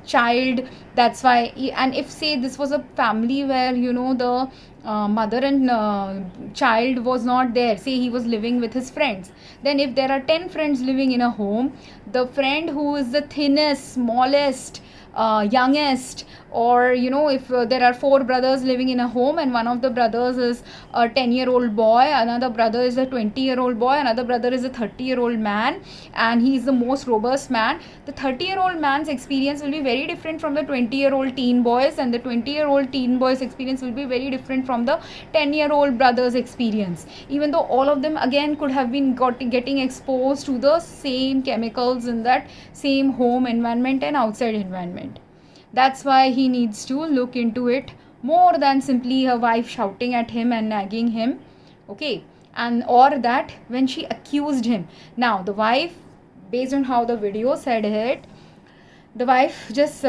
child. That's why. And if say this was a family where the mother and child was not there, say he was living with his friends, then if there are 10 friends living in a home, the friend who is the thinnest, smallest, youngest, or if there are 4 brothers living in a home and one of the brothers is a 10-year-old boy, another brother is a 20-year-old boy, another brother is a 30-year-old man, and he is the most robust man, the 30-year-old man's experience will be very different from the 20-year-old teen boys, and the 20-year-old teen boys experience will be very different from the 10-year-old brother's experience, even though all of them again could have been getting exposed to the same chemicals in that same home environment and outside environment. That's why he needs to look into it more than simply a wife shouting at him and nagging him. Okay, and or that when she accused him. Now the wife, based on how the video said it, the wife just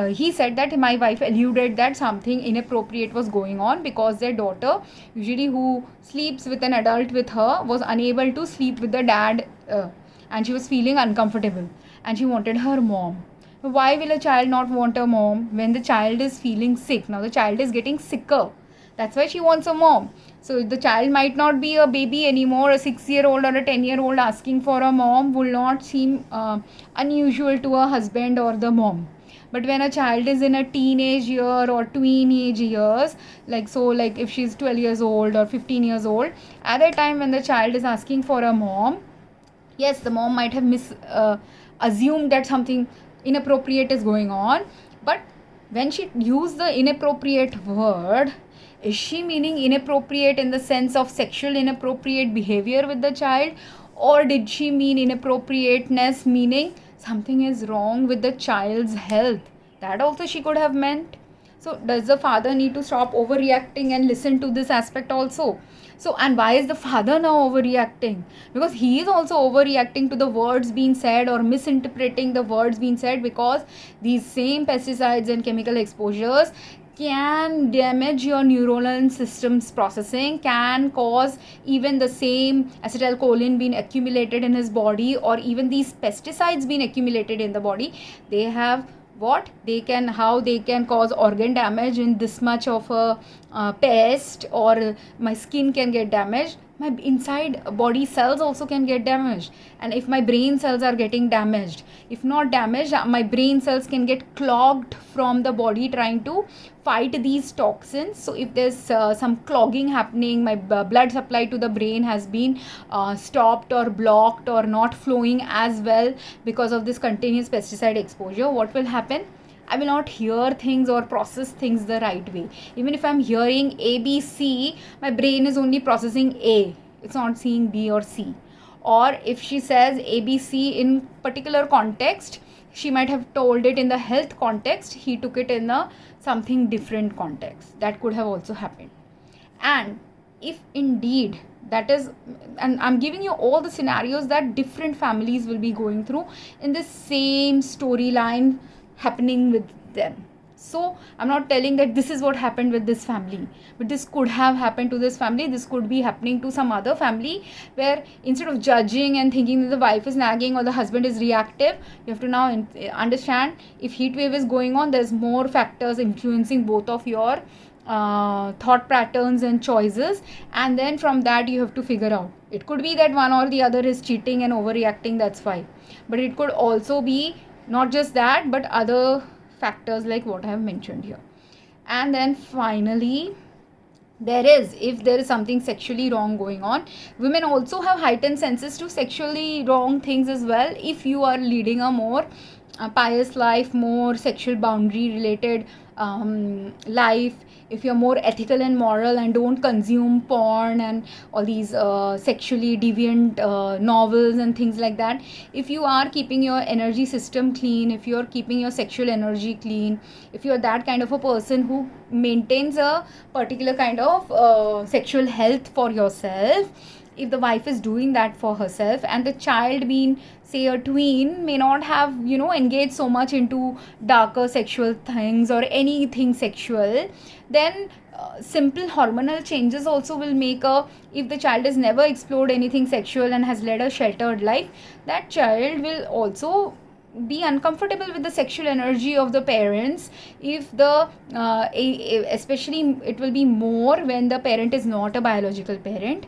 he said that my wife alluded that something inappropriate was going on because their daughter, usually who sleeps with an adult with her, was unable to sleep with the dad, and she was feeling uncomfortable and she wanted her mom. Why will a child not want a mom when the child is feeling sick? Now the child is getting sicker. That's why she wants a mom. So the child might not be a baby anymore. A 6-year-old or a 10-year-old asking for a mom will not seem unusual to a husband or the mom. But when a child is in a teenage year or teenage years, like if she's 12 years old or 15 years old, at that time when the child is asking for a mom, yes, the mom might have assumed that something inappropriate is going on, but when she used the inappropriate word, is she meaning inappropriate in the sense of sexual inappropriate behavior with the child, or did she mean inappropriateness meaning something is wrong with the child's health? That also she could have meant. So does the father need to stop overreacting and listen to this aspect also? So, and why is the father now overreacting? Because he is also overreacting to the words being said or misinterpreting the words being said, because these same pesticides and chemical exposures can damage your neuronal system's processing, can cause even the same acetylcholine being accumulated in his body, or even these pesticides being accumulated in the body. They have how they can cause organ damage in this much of a pest, or my skin can get damaged, my inside body cells also can get damaged, and if my brain cells are getting damaged, if not damaged, my brain cells can get clogged from the body trying to fight these toxins. So if there's some clogging happening, my blood supply to the brain has been stopped or blocked or not flowing as well because of this continuous pesticide exposure, what will happen? I will not hear things or process things the right way. Even if I'm hearing A, B, C, my brain is only processing A. It's not seeing B or C. Or if she says A, B, C in particular context, she might have told it in the health context. He took it in a something different context. That could have also happened. And if indeed that is, and I'm giving you all the scenarios that different families will be going through in the same storyline happening with them. So I'm not telling that this is what happened with this family, but this could have happened to this family. This could be happening to some other family, where instead of judging and thinking that the wife is nagging or the husband is reactive, you have to now understand, if heat wave is going on, there's more factors influencing both of your thought patterns and choices, and then from that you have to figure out. It could be that one or the other is cheating and overreacting, that's fine, but it could also be not just that, but other factors like what I have mentioned here. And then finally, if there is something sexually wrong going on, women also have heightened senses to sexually wrong things as well. If you are leading a more pious life, more sexual boundary related life, if you're more ethical and moral and don't consume porn and all these sexually deviant novels and things like that, if you are keeping your energy system clean, if you're keeping your sexual energy clean, if you're that kind of a person who maintains a particular kind of sexual health for yourself, if the wife is doing that for herself, and the child, being say a tween, may not have engaged so much into darker sexual things or anything sexual, then simple hormonal changes also will make if the child has never explored anything sexual and has led a sheltered life, that child will also be uncomfortable with the sexual energy of the parents. If the especially it will be more when the parent is not a biological parent,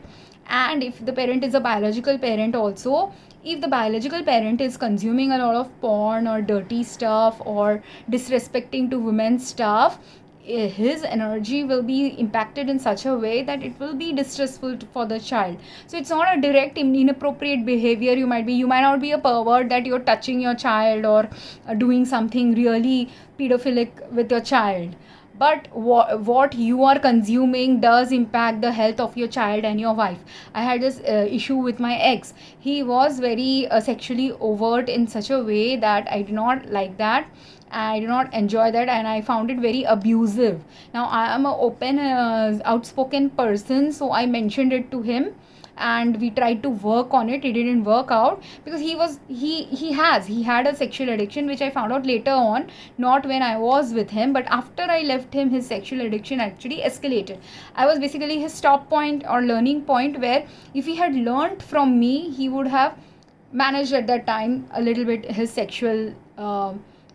and if the parent is a biological parent also, if the biological parent is consuming a lot of porn or dirty stuff or disrespecting to women's stuff, his energy will be impacted in such a way that it will be distressful for the child. So it's not a direct inappropriate behavior. You might not be a pervert that you're touching your child or doing something really pedophilic with your child, but what you are consuming does impact the health of your child and your wife. I had this issue with my ex. He was very sexually overt in such a way that I did not like that. I did not enjoy that, and I found it very abusive. Now I am an open outspoken person, so I mentioned it to him and we tried to work on it. It didn't work out because he had a sexual addiction, which I found out later on, not when I was with him, but after I left him, his sexual addiction actually escalated. I was basically his stop point or learning point, where if he had learned from me, he would have managed at that time a little bit his sexual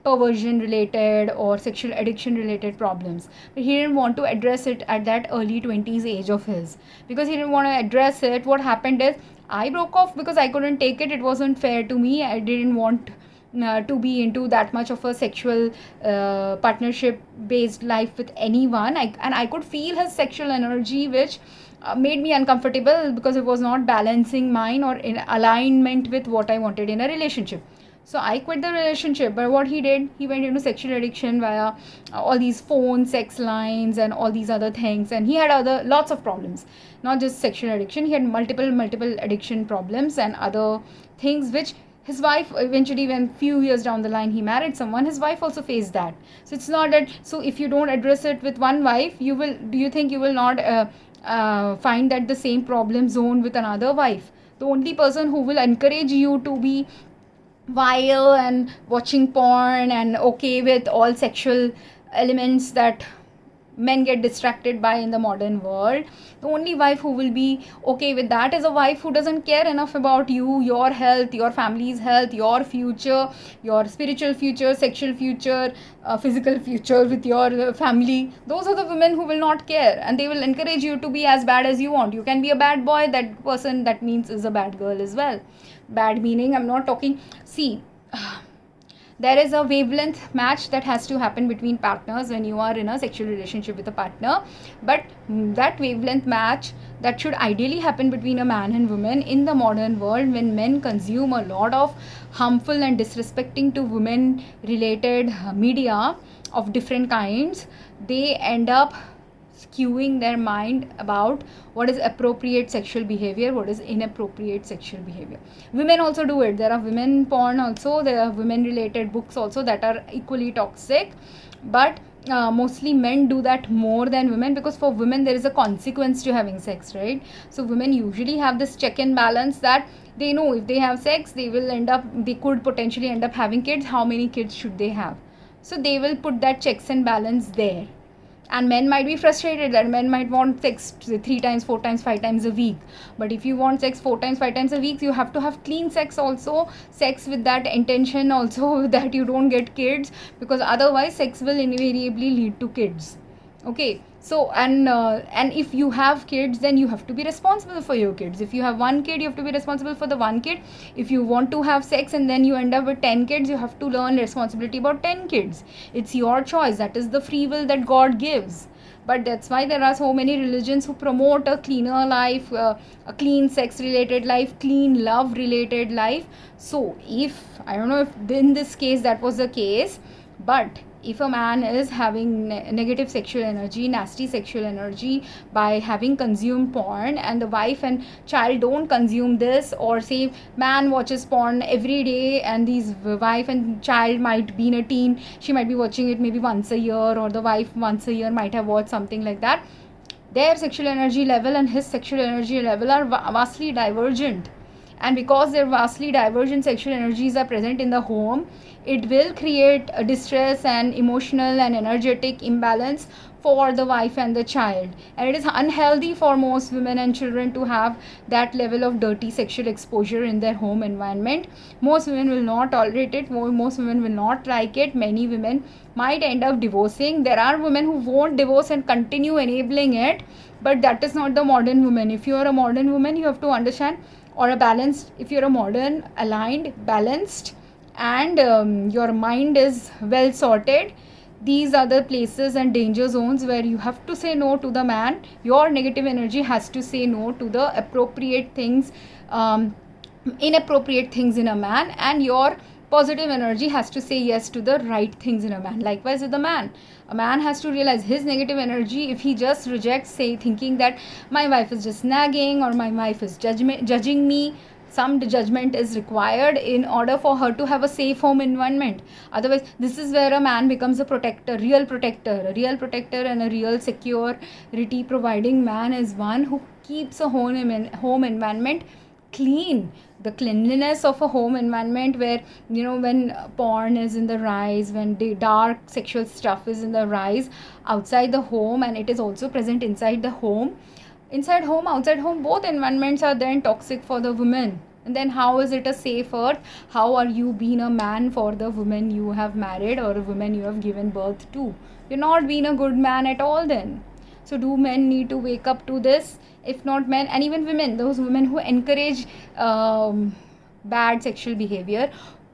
perversion related or sexual addiction related problems, but he didn't want to address it at that early 20s age of his. Because he didn't want to address it, what happened is I broke off because I couldn't take it. It wasn't fair to me. I didn't want to be into that much of a sexual partnership based life with anyone. And I could feel his sexual energy, which made me uncomfortable because it was not balancing mine or in alignment with what I wanted in a relationship. So I quit the relationship. But what he did, he went into sexual addiction via all these phone sex lines and all these other things, and he had lots of problems, not just sexual addiction. He had multiple addiction problems and other things, which his wife eventually, when few years down the line he married someone, his wife also faced that. So it's not that, so if you don't address it with one wife, do you think you will not find that the same problem zone with another wife? The only person who will encourage you to be vile and watching porn and okay with all sexual elements that men get distracted by in the modern world, the only wife who will be okay with that is a wife who doesn't care enough about you, your health, your family's health, your future, your spiritual future, sexual future, physical future with your family. Those are the women who will not care, and they will encourage you to be as bad as you want. You can be a bad boy, that person that means is a bad girl as well. Bad meaning, I'm not talking, see, there is a wavelength match that has to happen between partners when you are in a sexual relationship with a partner, but that wavelength match that should ideally happen between a man and woman in the modern world, when men consume a lot of harmful and disrespecting to women related media of different kinds, they end up skewing their mind about what is appropriate sexual behavior, what is inappropriate sexual behavior. Women also do it. There are women porn also, there are women related books also that are equally toxic, but mostly men do that more than women, because for women there is a consequence to having sex, right? So women usually have this check and balance that they know if they have sex, they could potentially end up having kids. How many kids should they have? So they will put that checks and balance there. And men might be frustrated that men might want sex 3 times, 4 times, 5 times a week. But if you want sex 4 times, 5 times a week, you have to have clean sex also, sex with that intention also that you don't get kids, because otherwise sex will invariably lead to kids. Okay, so and if you have kids, then you have to be responsible for your kids. If you have one kid, you have to be responsible for the one kid. If you want to have sex and then you end up with 10 kids, you have to learn responsibility about 10 kids. It's your choice. That is the free will that God gives. But that's why there are so many religions who promote a cleaner life, a clean sex related life, clean love related life. So if, I don't know if in this case that was the case, but if a man is having negative sexual energy, nasty sexual energy by having consumed porn, and the wife and child don't consume this, or say man watches porn every day and these wife and child might be in a teen, she might be watching it maybe once a year, or the wife once a year might have watched something like that, their sexual energy level and his sexual energy level are vastly divergent. And because their vastly divergent sexual energies are present in the home, it will create a distress and emotional and energetic imbalance for the wife and the child. And it is unhealthy for most women and children to have that level of dirty sexual exposure in their home environment. Most women will not tolerate it. Most women will not like it. Many women might end up divorcing. There are women who won't divorce and continue enabling it, but that is not the modern woman. If you are a modern woman, you have to understand, or a balanced, if you're a modern, aligned, balanced, and your mind is well sorted, these are the places and danger zones where you have to say no to the man. Your negative energy has to say no to the appropriate things, inappropriate things in a man, and your positive energy has to say yes to the right things in a man. Likewise with the man, a man has to realize his negative energy. If he just rejects, say, thinking that my wife is just nagging or my wife is judging me, some judgment is required in order for her to have a safe home environment. Otherwise, this is where a man becomes a protector, a real protector and a real security providing man is one who keeps a home environment clean. The cleanliness of a home environment where, when porn is in the rise, when the dark sexual stuff is in the rise outside the home, and it is also present inside the home, inside home, outside home, both environments are then toxic for the woman. And then how is it a safe earth? How are you being a man for the woman you have married or a woman you have given birth to? You're not being a good man at all then. So do men need to wake up to this? If not men, and even women, those women who encourage bad sexual behavior,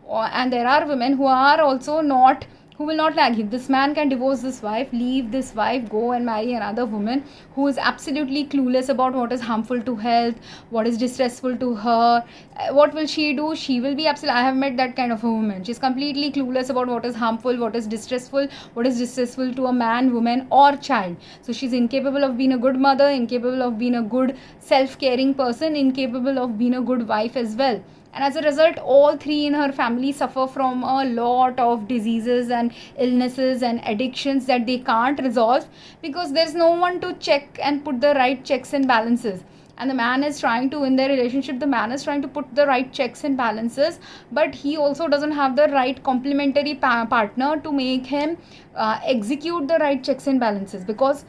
and there are women who are also not, who will not like him. This man can divorce this wife, leave this wife, go and marry another woman who is absolutely clueless about what is harmful to health, what is distressful to her. What will she do? She will be absolutely, I have met that kind of a woman. She's completely clueless about what is harmful, what is distressful to a man, woman or child. So she's incapable of being a good mother, incapable of being a good self-caring person, incapable of being a good wife as well. And as a result, all three in her family suffer from a lot of diseases and illnesses and addictions that they can't resolve, because there's no one to check and put the right checks and balances. And the man is trying to, in their relationship, the man is trying to put the right checks and balances, but he also doesn't have the right complementary partner to make him execute the right checks and balances. Because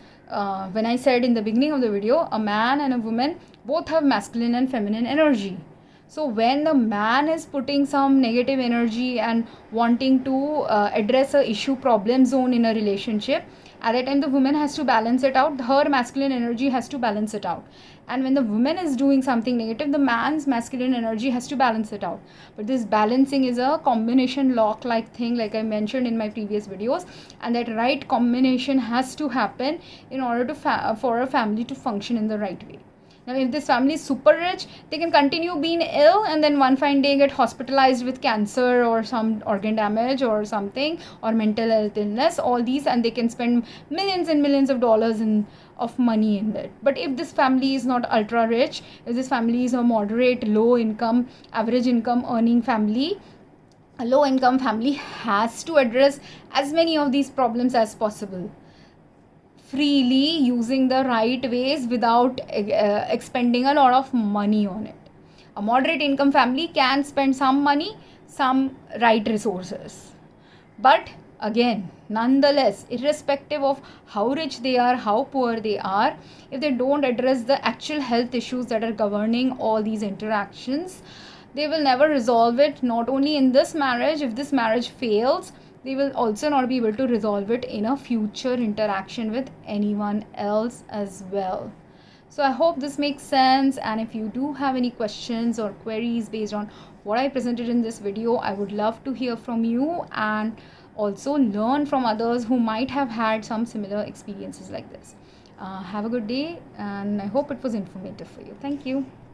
when I said in the beginning of the video, a man and a woman both have masculine and feminine energy. So when the man is putting some negative energy and wanting to address a issue problem zone in a relationship, at that time the woman has to balance it out. Her masculine energy has to balance it out. And when the woman is doing something negative, the man's masculine energy has to balance it out. But this balancing is a combination lock-like thing, like I mentioned in my previous videos. And that right combination has to happen in order to for a family to function in the right way. Now, if this family is super rich, they can continue being ill and then one fine day get hospitalized with cancer or some organ damage or something, or mental health illness, all these, and they can spend millions and millions of dollars of money in that. But if this family is not ultra rich, if this family is a moderate, low income, average income earning family, a low income family has to address as many of these problems as possible, freely, using the right ways without expending a lot of money on it. A moderate income family can spend some money, some right resources. But again, nonetheless, irrespective of how rich they are, how poor they are, if they don't address the actual health issues that are governing all these interactions, they will never resolve it. Not only in this marriage, if this marriage fails, they will also not be able to resolve it in a future interaction with anyone else as well. So I hope this makes sense, and if you do have any questions or queries based on what I presented in this video, I would love to hear from you and also learn from others who might have had some similar experiences like this. Have a good day, and I hope it was informative for you. Thank you.